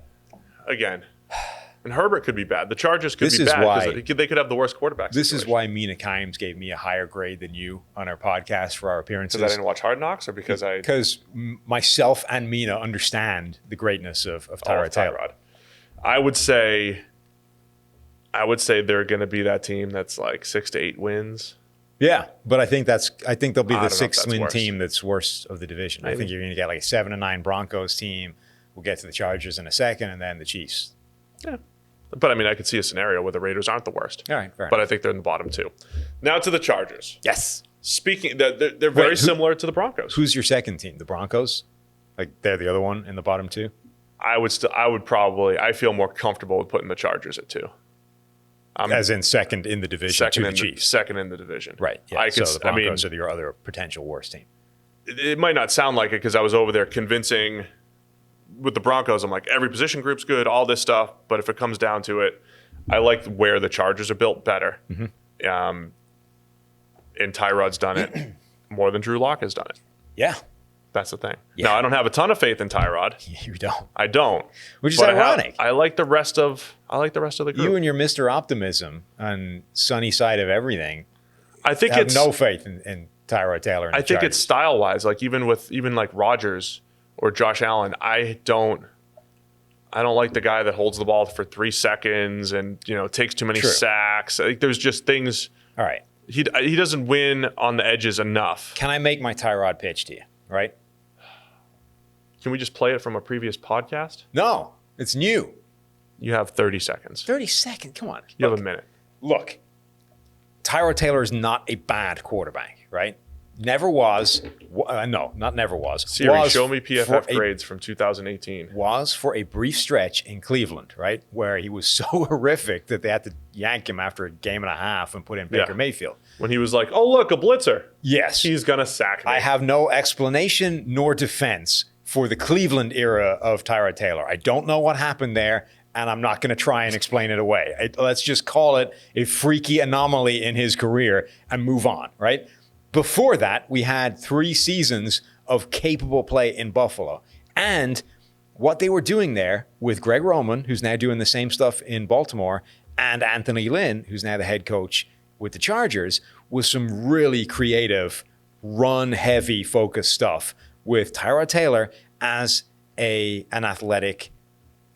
again. And Herbert could be bad. The Chargers could This be is bad why- because they could have the worst quarterback This is situation. why Mina Kimes gave me a higher grade than you on our podcast for our appearances. Because I didn't watch Hard Knocks or because I Because myself and Mina understand the greatness of Tyrod Taylor. Tyrod. I would say they're going to be that team that's like 6 to 8 wins. Yeah, but I think they'll be I the don't know if that's 6th-win worse. team that's worst of the division. I Maybe. think you're going to get like a 7-9 Broncos team. We'll get to the Chargers in a second, and then the Chiefs. Yeah. But I mean, I could see a scenario where the Raiders aren't the worst. All right, fair But enough. I think they're in the bottom 2. Now to the Chargers. Yes. Speaking, they're very similar to the Broncos. Who's your second team? The Broncos? Like they're the other one in the bottom 2? I feel more comfortable with putting the Chargers at 2. As in second in the division to the Chiefs. Second in the division. Right. Yeah. I could, so the Broncos are your other potential worst team. it might not sound like it because I was over there convincing with the Broncos. I'm like, every position group's good, all this stuff. But if it comes down to it, I like where the Chargers are built better. Mm-hmm. And Tyrod's done it more than Drew Lock has done it. Yeah. That's the thing. Yeah. Now, I don't have a ton of faith in Tyrod. You don't. I don't. Which is But ironic. I like the rest of the group. You and your Mr. Optimism on sunny side of everything I think have it's no faith in Tyrod Taylor. And I the think Chargers. it's style wise. Like even like Rodgers or Josh Allen, I don't like the guy that holds the ball for 3 seconds and takes too many True. sacks. I think there's just things All right. he doesn't win on the edges enough. Can I make my Tyrod pitch to you? Right? Can we just play it from a previous podcast? No, it's new. You have 30 seconds. 30 seconds. Come on. You have a minute. Look, Tyrod Taylor is not a bad quarterback, right? Never was. No, not never was. Siri, Was show me for PFF a- grades from 2018. Was for a brief stretch in Cleveland, right? Where he was so horrific that they had to yank him after a game and a half and put in Baker Yeah. Mayfield. When he was like, oh, look, a blitzer. Yes. He's going to sack me. I have no explanation nor defense for the Cleveland era of Tyrod Taylor. I don't know what happened there, and I'm not going to try and explain it away. Let's just call it a freaky anomaly in his career and move on, right? Before that, we had 3 seasons of capable play in Buffalo. And what they were doing there with Greg Roman, who's now doing the same stuff in Baltimore, and Anthony Lynn, who's now the head coach with the Chargers, was some really creative, run-heavy focused stuff with Tyrod Taylor as an athletic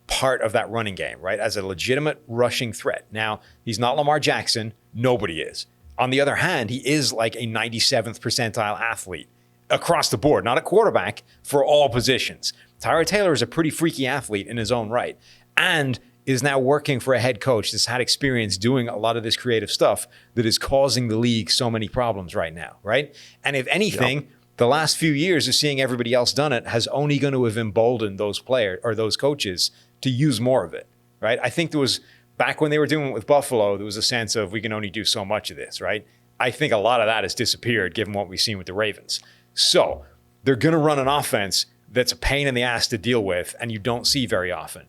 part of that running game, right? As a legitimate rushing threat. Now, he's not Lamar Jackson. Nobody is. On the other hand, he is like a 97th percentile athlete across the board, not a quarterback, for all positions. Tyrod Taylor is a pretty freaky athlete in his own right and is now working for a head coach that's had experience doing a lot of this creative stuff that is causing the league so many problems right now, right? And if anything, the last few years of seeing everybody else done it has only going to have emboldened those players or those coaches to use more of it, right? I think there was, back when they were doing it with Buffalo, there was a sense of we can only do so much of this, right? I think a lot of that has disappeared given what we've seen with the Ravens. So they're going to run an offense that's a pain in the ass to deal with and you don't see very often.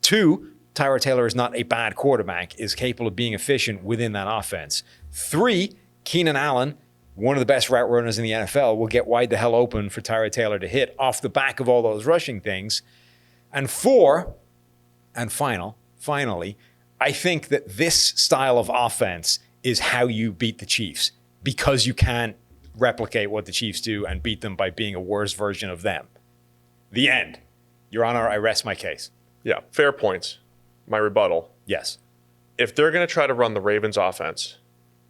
2, Tyrod Taylor is not a bad quarterback, is capable of being efficient within that offense. 3, Keenan Allen, one of the best route runners in the NFL, will get wide the hell open for Tyrod Taylor to hit off the back of all those rushing things. And 4, and finally, I think that this style of offense is how you beat the Chiefs because you can't replicate what the Chiefs do and beat them by being a worse version of them. The end. Your Honor, I rest my case. Yeah, fair points. My rebuttal. Yes. If they're going to try to run the Ravens offense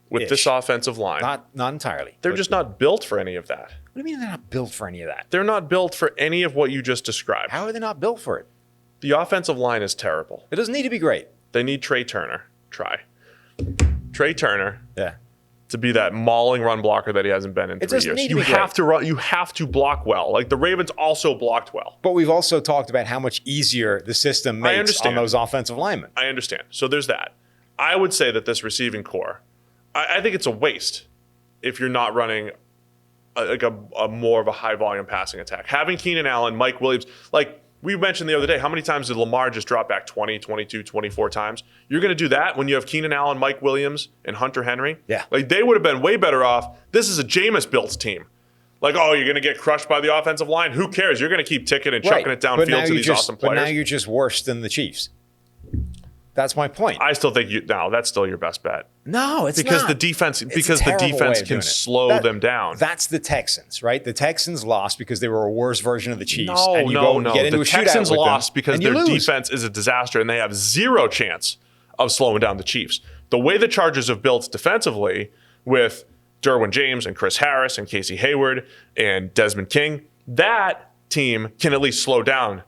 with this offensive line, Not entirely. they're But just not built for any of that. What do you mean they're not built for any of that? They're not built for any of what you just described. How are they not built for it? The offensive line is terrible. It doesn't need to be great. They need Trey Turner. Trey Turner. Yeah. To be that mauling run blocker that he hasn't been in 3 years. You have to run. You have to block well. Like the Ravens also blocked well. But we've also talked about how much easier the system makes on those offensive lignmen. I understand. So there's that. I would say that this receiving core, I think it's a waste if you're not running a more of a high volume passing attack. Having Keenan Allen, Mike Williams, like we mentioned the other day, how many times did Lamar just drop back 20, 22, 24 times? You're going to do that when you have Keenan Allen, Mike Williams, and Hunter Henry? Yeah. Like they would have been way better off. This is a Jameis-built team. Like, oh, you're going to get crushed by the offensive line? Who cares? You're going to keep ticking and chucking it downfield to these awesome players. But now you're just worse than the Chiefs. That's my point. I still think that's still your best bet. No, it's because not. The defense can slow them down. That's the Texans, right? The Texans lost because they were a worse version of the Chiefs. No. The Texans lost because their defense is a disaster and they have zero chance of slowing down the Chiefs. The way the Chargers have built defensively with Derwin James and Chris Harris and Casey Hayward and Desmond King, that team can at least slow down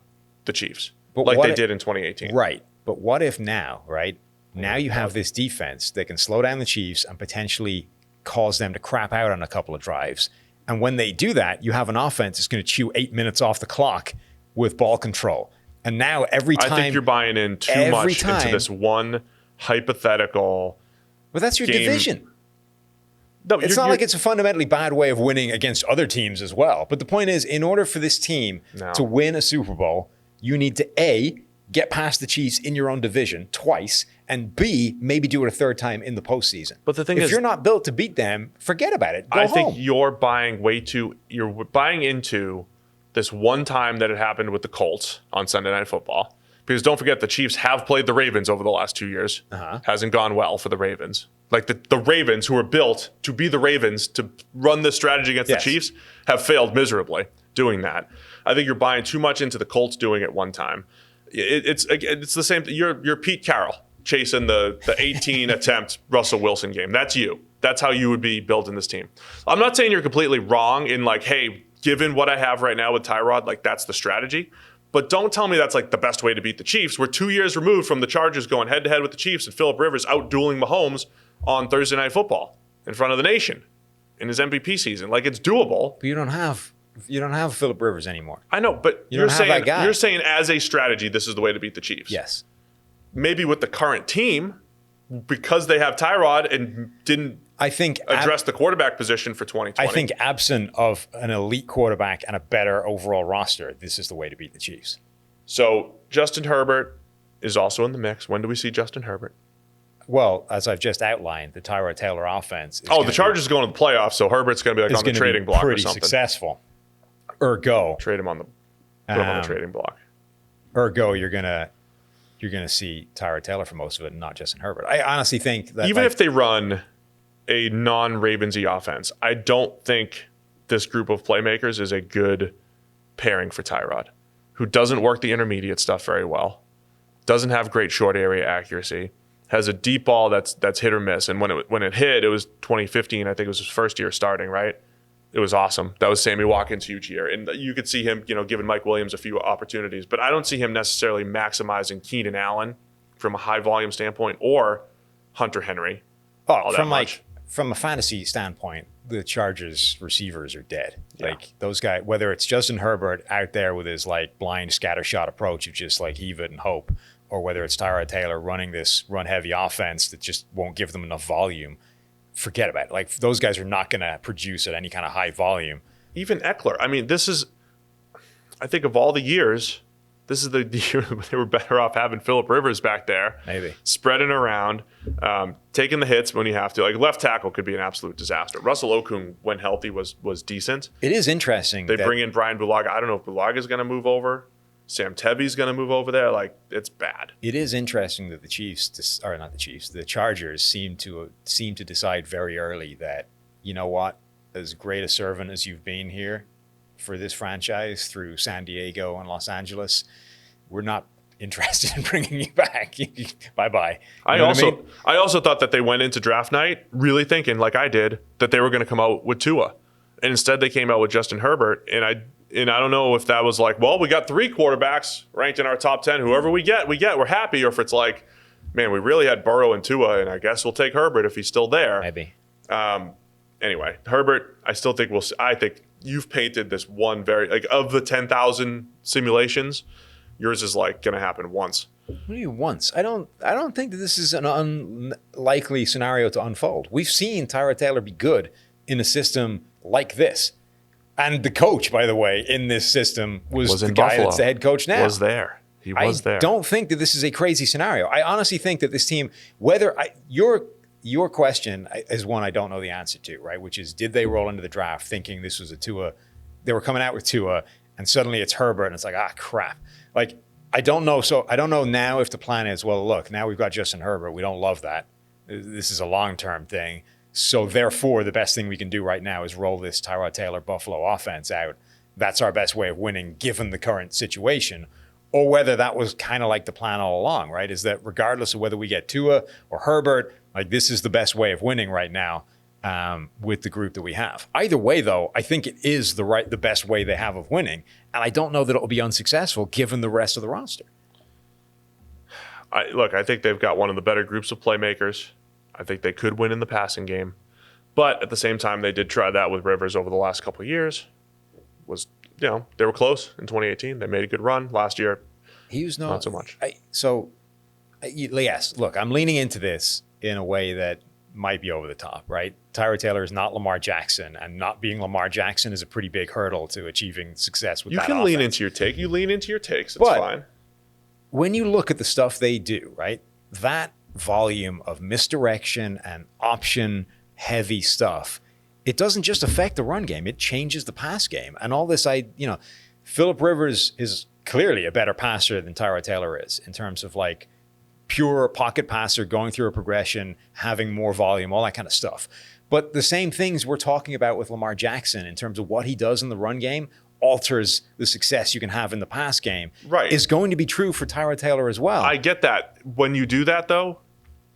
the Chiefs like they did in 2018. Right. But what if now, right? Now you have this defense that can slow down the Chiefs and potentially cause them to crap out on a couple of drives. And when they do that, you have an offense that's going to chew 8 minutes off the clock with ball control. And now every time... I think you're buying in too much into this one hypothetical Well, that's your division. No, it's not like it's a fundamentally bad way of winning against other teams as well. But the point is, in order for this team to win a Super Bowl, you need to, A, get past the Chiefs in your own division twice, and B, maybe do it a third time in the postseason. But the thing if you're not built to beat them, forget about it. Go home. Think you're buying into this one time that it happened with the Colts on Sunday Night Football. Because don't forget, the Chiefs have played the Ravens over the last 2 years. Hasn't gone well for the Ravens. Like the Ravens, who were built to be the Ravens, to run this strategy against the Chiefs, have failed miserably doing that. I think you're buying too much into the Colts doing it one time. It's the same thing. You're Pete Carroll chasing the 18 attempt Russell Wilson game. That's you. That's how you would be building this team. I'm not saying you're completely wrong in like, hey, given what I have right now with Tyrod, like that's the strategy. But don't tell me that's like the best way to beat the Chiefs. We're 2 years removed from the Chargers going head to head with the Chiefs and Phillip Rivers out-dueling Mahomes on Thursday Night Football in front of the nation in his MVP season. Like it's doable. But you don't have Phillip Rivers anymore. I know, but you're saying as a strategy, this is the way to beat the Chiefs. Yes. Maybe with the current team, because they have Tyrod and didn't address the quarterback position for 2020. I think absent of an elite quarterback and a better overall roster, this is the way to beat the Chiefs. So Justin Herbert is also in the mix. When do we see Justin Herbert? Well, as I've just outlined, the Tyrod Taylor offense. The Chargers are going to the playoffs, so Herbert's going to be like on the trading block or something. Pretty successful. Ergo, trade him on the trading block. Ergo, you're gonna see Tyrod Taylor for most of it, and not Justin Herbert. I honestly think that even if they run a non-Ravensy offense, I don't think this group of playmakers is a good pairing for Tyrod, who doesn't work the intermediate stuff very well, doesn't have great short area accuracy, has a deep ball that's hit or miss, and when it hit, it was 2015. I think it was his first year starting, right? It was awesome. That was Sammy Watkins' huge year. And you could see him, giving Mike Williams a few opportunities. But I don't see him necessarily maximizing Keenan Allen from a high volume standpoint or Hunter Henry. From a fantasy standpoint, the Chargers receivers are dead. Yeah. Like those guys, whether it's Justin Herbert out there with his like blind scattershot approach of just like heave it and hope, or whether it's Tyrod Taylor running this run heavy offense that just won't give them enough volume. Forget about it. Like those guys are not going to produce at any kind of high volume. Even Eckler. I mean, I think of all the years, this is the year they were better off having Phillip Rivers back there. Maybe. Spreading around, taking the hits when you have to. Like left tackle could be an absolute disaster. Russell Okung, when healthy, was decent. It is interesting. They bring in Brian Bulaga. I don't know if Bulaga is going to move over. Sam Tevi's going to move over there. Like, it's bad. It is interesting that the Chargers seem to decide very early that, you know what, as great a servant as you've been here for this franchise through San Diego and Los Angeles, we're not interested in bringing you back. Bye-bye. I also thought that they went into draft night really thinking, like I did, that they were going to come out with Tua. And instead they came out with Justin Herbert. And And I don't know if that was like, well, we got 3 quarterbacks ranked in our top 10. Whoever we get, we're happy. Or if it's like, man, we really had Burrow and Tua, and I guess we'll take Herbert if he's still there. Maybe. Anyway, Herbert, I still think I think you've painted this one of the 10,000 simulations, yours is like going to happen once. What do you once? I don't think that this is an unlikely scenario to unfold. We've seen Tyrod Taylor be good in a system like this. And the coach, by the way, in this system was the guy Buffalo. That's the head coach now. Was there. He was there. I don't think that this is a crazy scenario. I honestly think that this team, your question is one I don't know the answer to, right? Which is, did they roll into the draft thinking this was a Tua? They were coming out with Tua, and suddenly it's Herbert, and it's like, crap. Like, I don't know. So I don't know now if the plan is, well, look, now we've got Justin Herbert. We don't love that. This is a long-term thing. So therefore, the best thing we can do right now is roll this Tyrod Taylor Buffalo offense out. That's our best way of winning given the current situation. Or whether that was kind of like the plan all along, right? Is that regardless of whether we get Tua or Herbert, like this is the best way of winning right now with the group that we have. Either way, though, I think it is the best way they have of winning. And I don't know that it will be unsuccessful given the rest of the roster. I think they've got one of the better groups of playmakers. I think they could win in the passing game. But at the same time, they did try that with Rivers over the last couple of years. They were close in 2018. They made a good run. Last year, he was not so much. Yes, look, I'm leaning into this in a way that might be over the top, right? Tyrod Taylor is not Lamar Jackson, and not being Lamar Jackson is a pretty big hurdle to achieving success with that offense. You can lean into your take. You lean into your takes. It's fine. When you look at the stuff they do, right, that volume of misdirection and option-heavy stuff, it doesn't just affect the run game. It changes the pass game. And all this, Phillip Rivers is clearly a better passer than Tyrod Taylor is in terms of like pure pocket passer, going through a progression, having more volume, all that kind of stuff. But the same things we're talking about with Lamar Jackson in terms of what he does in the run game alters the success you can have in the pass game. Right. Is going to be true for Tyrod Taylor as well. I get that. When you do that, though,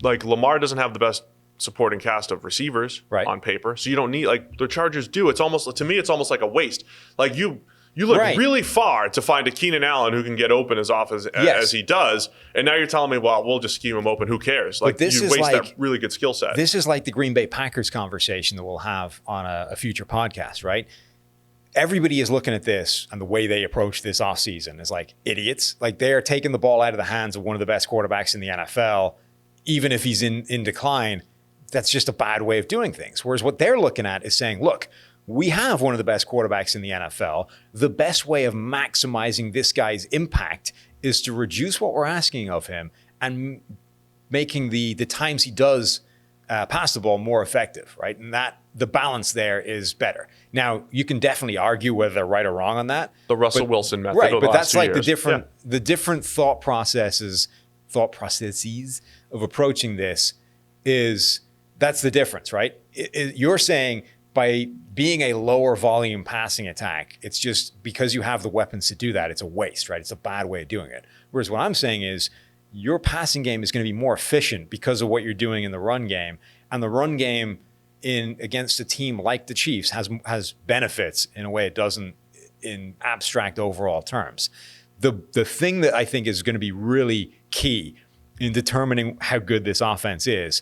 like Lamar doesn't have the best supporting cast of receivers on paper. So you don't need, like the Chargers do. It's almost, to me, it's almost like a waste. Like you look really far to find a Keenan Allen who can get open as often as he does. And now you're telling me, well, we'll just scheme him open. Who cares? Like you waste that really good skill set. This is like the Green Bay Packers conversation that we'll have on a future podcast, right? Everybody is looking at this and the way they approach this offseason is like idiots. Like they are taking the ball out of the hands of one of the best quarterbacks in the NFL, even if he's in decline. That's just a bad way of doing things. Whereas what they're looking at is saying, look, we have one of the best quarterbacks in the NFL. The best way of maximizing this guy's impact is to reduce what we're asking of him and making the times he does pass the ball more effective, right? And that the balance there is better. Now, you can definitely argue whether they're right or wrong on that. The Russell Wilson method. Right, of the but that's like years. the different thought processes of approaching this is that's the difference, right? You're saying by being a lower volume passing attack, it's just because you have the weapons to do that, it's a waste, right? It's a bad way of doing it. Whereas what I'm saying is your passing game is going to be more efficient because of what you're doing in the run game. And the run game against a team like the Chiefs has benefits in a way it doesn't in abstract overall terms. The thing that I think is going to be really key in determining how good this offense is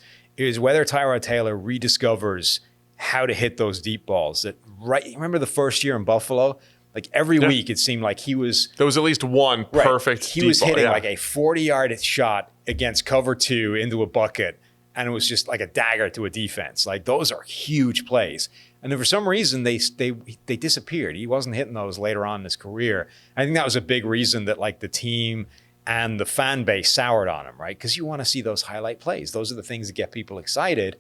whether Tyrod Taylor rediscovers how to hit those deep balls. Remember the first year in Buffalo? Like every week it seemed like there was at least one perfect deep ball. He was hitting like a 40-yard shot against cover 2 into a bucket, and it was just like a dagger to a defense. Like those are huge plays. And then for some reason they disappeared. He wasn't hitting those later on in his career. I think that was a big reason that like the team and the fan base soured on him, right? Because you want to see those highlight plays. Those are the things that get people excited.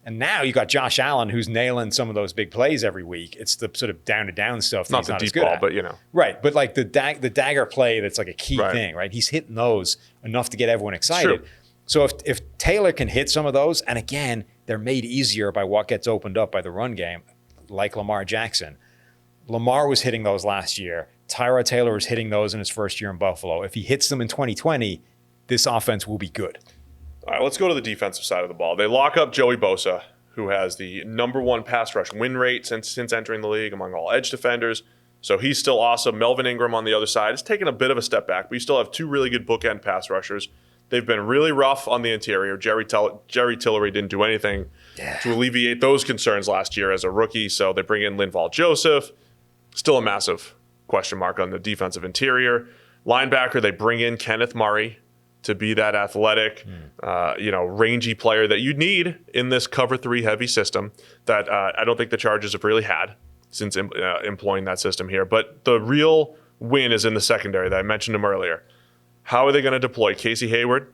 And now you got Josh Allen who's nailing some of those big plays every week. It's the sort of down-to-down stuff that he's not as good at. But you know. Right, but like the dagger play that's like a key thing, right? He's hitting those enough to get everyone excited. True. So if Taylor can hit some of those, and again, they're made easier by what gets opened up by the run game, like Lamar Jackson. Lamar was hitting those last year. Tyrod Taylor was hitting those in his first year in Buffalo. If he hits them in 2020, this offense will be good. All right, let's go to the defensive side of the ball. They lock up Joey Bosa, who has the #1 pass rush win rate since entering the league among all edge defenders. So he's still awesome. Melvin Ingram on the other side has taken a bit of a step back, but you still have 2 really good bookend pass rushers. They've been really rough on the interior. Jerry Tillery didn't do anything to alleviate those concerns last year as a rookie, so they bring in Linval Joseph. Still a massive question mark on the defensive interior. Linebacker, they bring in Kenneth Murray to be that athletic, rangy player that you need in this cover 3 heavy system that I don't think the Chargers have really had since employing that system here. But the real win is in the secondary that I mentioned him earlier. How are they going to deploy Casey Hayward,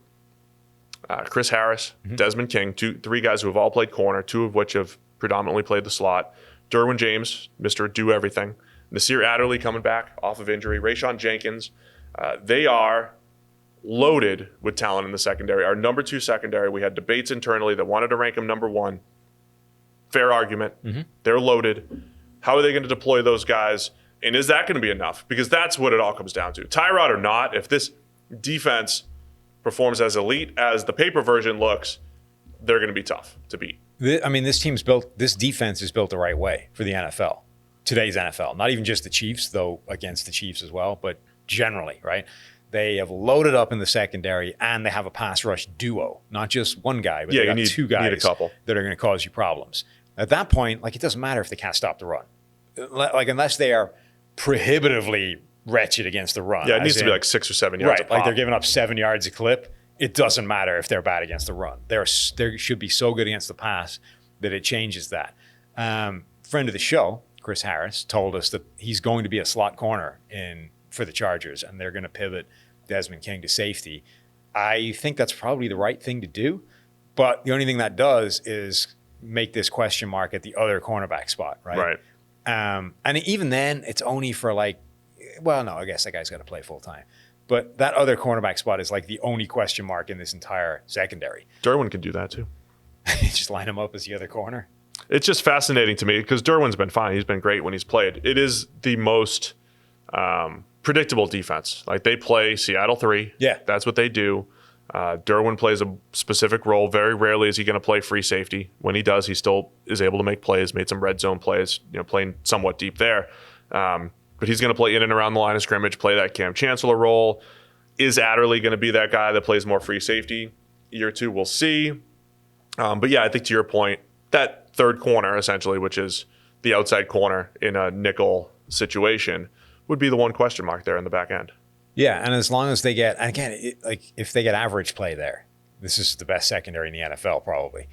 Chris Harris, Desmond King, 3 guys who have all played corner, 2 of which have predominantly played the slot. Derwin James, Mr. Do Everything. Nasir Adderley coming back off of injury. Rayshawn Jenkins. They are loaded with talent in the secondary. Our number 2 secondary, we had debates internally that wanted to rank them number 1. Fair argument. They're loaded. How are they going to deploy those guys? And is that going to be enough? Because that's what it all comes down to. Tyrod or not, if this defense performs as elite as the paper version looks, they're going to be tough to beat. This defense is built the right way for the NFL. Today's NFL. Not even just the Chiefs, though against the Chiefs as well, but generally, right? They have loaded up in the secondary and they have a pass rush duo. Not just one guy, but they got 2 guys a couple that are going to cause you problems. At that point, it doesn't matter if they can't stop the run. Unless they are prohibitively wretched against the run. Yeah, it needs to be 6 or 7 yards. Right, they're giving up 7 yards a clip. It doesn't matter if they're bad against the run. They should be so good against the pass that it changes that. Friend of the show, Chris Harris, told us that he's going to be a slot corner for the Chargers, and they're going to pivot Desmond King to safety. I think that's probably the right thing to do, but the only thing that does is make this question mark at the other cornerback spot, right? Right. And even then, it's only for I guess that guy's got to play full time. But that other cornerback spot is the only question mark in this entire secondary. Derwin can do that too. Just line him up as the other corner. It's just fascinating to me because Derwin's been fine. He's been great when he's played. It is the most predictable defense. They play Seattle 3. Yeah. That's what they do. Derwin plays a specific role. Very rarely is he going to play free safety. When he does, he still is able to make plays, made some red zone plays, playing somewhat deep there. But he's going to play in and around the line of scrimmage, play that Cam Chancellor role. Is Adderley going to be that guy that plays more free safety? Year 2, we'll see. But yeah, I think to your point, that third corner, essentially, which is the outside corner in a nickel situation, would be the one question mark there in the back end. Yeah, and as long as they get, and again, if they get average play there, this is the best secondary in the NFL probably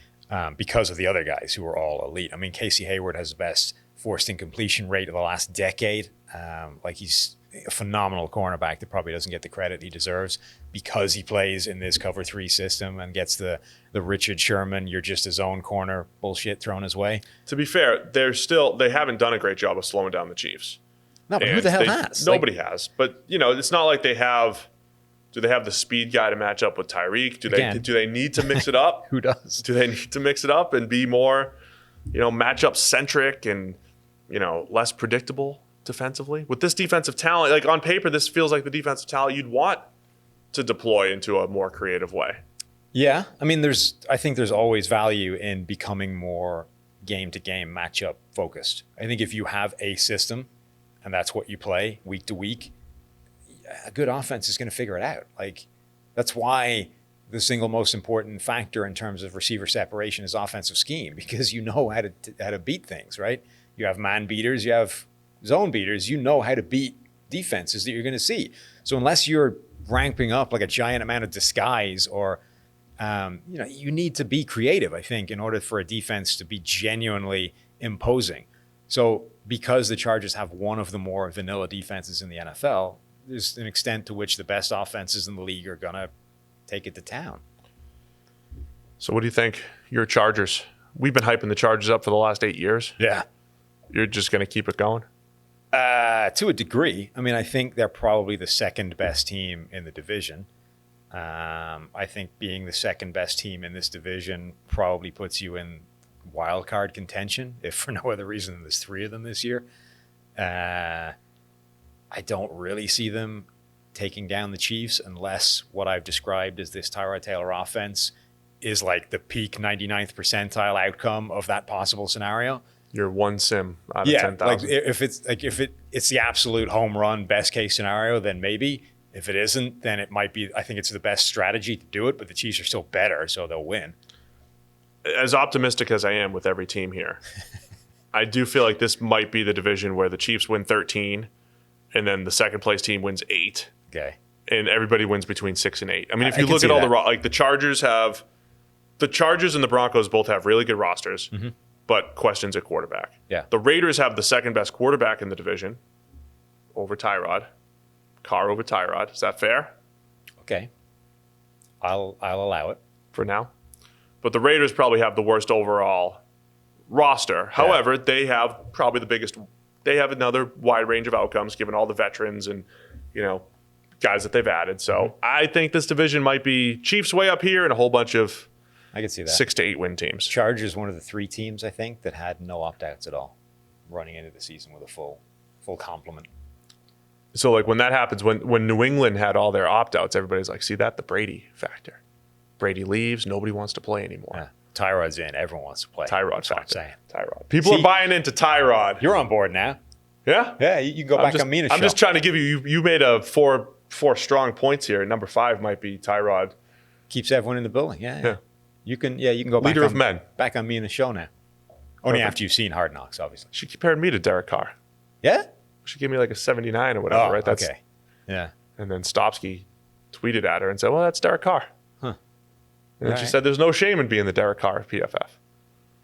because of the other guys who are all elite. Casey Hayward has the best forced incompletion rate of the last decade. He's a phenomenal cornerback that probably doesn't get the credit he deserves because he plays in this cover 3 system and gets the Richard Sherman, you're just a zone corner bullshit thrown his way. To be fair, they haven't done a great job of slowing down the Chiefs. No, but who the hell has? Nobody has. But, it's not like they have – do they have the speed guy to match up with Tyreek? Do they need to mix it up? Who does? Do they need to mix it up and be more, matchup centric and, less predictable defensively? With this defensive talent, on paper, this feels like the defensive talent you'd want to deploy into a more creative way. Yeah. I think there's always value in becoming more game-to-game matchup focused. I think if you have a system and that's what you play week to week, a good offense is going to figure it out. That's why the single most important factor in terms of receiver separation is offensive scheme, because you know how to beat things, right? You have man beaters, you have zone beaters, you know how to beat defenses that you're going to see. So unless you're ramping up a giant amount of disguise or, you need to be creative, I think, in order for a defense to be genuinely imposing. So because the Chargers have one of the more vanilla defenses in the NFL, there's an extent to which the best offenses in the league are going to take it to town. So what do you think? Your Chargers. We've been hyping the Chargers up for the last 8 years. Yeah. You're just going to keep it going? To a degree. I think they're probably the second best team in the division. I think being the second best team in this division probably puts you in wild card contention, if for no other reason than there's 3 of them this year. I don't really see them taking down the Chiefs unless what I've described as this Tyrod Taylor offense is the peak 99th percentile outcome of that possible scenario. You're one sim out of 10,000. Like if it's the absolute home run best case scenario, then maybe. If it isn't, then it might be. I think it's the best strategy to do it. But the Chiefs are still better, so they'll win. As optimistic as I am with every team here, I do feel like this might be the division where the Chiefs win 13, and then the second place team wins 8. Okay. And everybody wins between 6 and 8. I mean, if I you can look see at all that. the Chargers and the Broncos both have really good rosters, but questions at quarterback. Yeah. The Raiders have the second best quarterback in the division over Tyrod. Carr over Tyrod. Is that fair? Okay. I'll allow it for now. But the Raiders probably have the worst overall roster. However, they have probably the biggest. They have another wide range of outcomes given all the veterans and, guys that they've added. So I think this division might be Chiefs way up here and a whole bunch of I can see that 6 to 8 win teams. Chargers one of the 3 teams I think that had no opt-outs at all, running into the season with a full complement. So like when that happens, when New England had all their opt-outs, everybody's like, see that? The Brady factor. Brady leaves, nobody wants to play anymore. Yeah. Tyrod's in, everyone wants to play. Tyrod That's what I'm factor. saying. Tyrod. People are buying into Tyrod. You're on board now. Yeah? Yeah, you can go back on Mina's show. I'm just trying to give you made a four strong points here. Number 5 might be Tyrod. Keeps everyone in the building. Yeah. You can go back Leader of men. Back on Mina's show now. Only after you've seen Hard Knocks, obviously. She compared me to Derek Carr. Yeah? She gave me like a 79 or whatever, right? Okay. Yeah. And then Stopsky tweeted at her and said, well, that's Derek Carr. Huh. And then she said, there's no shame in being the Derek Carr of PFF.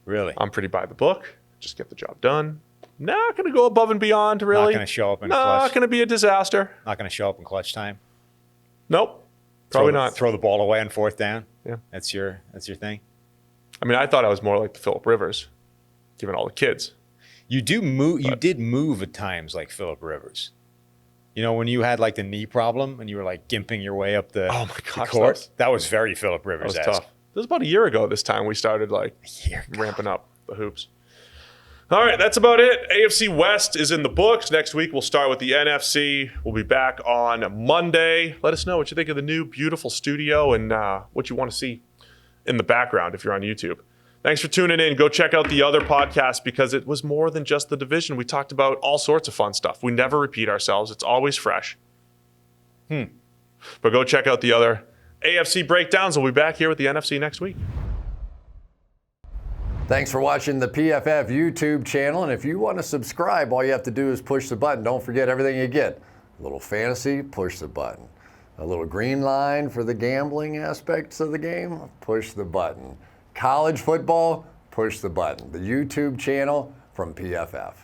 Really? I'm pretty by the book. Just get the job done. Not going to go above and beyond, really. Not going to show up in clutch. Not going to be a disaster. Not going to show up in clutch time. Nope. Probably not. Throw the ball away on 4th down. Yeah. That's your thing. I mean, I thought I was more like the Phillip Rivers, given all the kids. You did move at times like Phillip Rivers. When you had like the knee problem and you were like gimping your way up the court. That was very Phillip Rivers. That was tough. This was about a year ago this time we started ramping up the hoops. All right, that's about it. AFC West is in the books. Next week we'll start with the NFC. We'll be back on Monday. Let us know what you think of the new beautiful studio and what you want to see in the background if you're on YouTube. Thanks for tuning in. Go check out the other podcast because it was more than just the division. We talked about all sorts of fun stuff. We never repeat ourselves. It's always fresh. But go check out the other AFC breakdowns. We'll be back here with the NFC next week. Thanks for watching the PFF YouTube channel. And if you want to subscribe, all you have to do is push the button. Don't forget everything you get. A little fantasy, push the button. A little green line for the gambling aspects of the game, push the button. College football, push the button. The YouTube channel from PFF.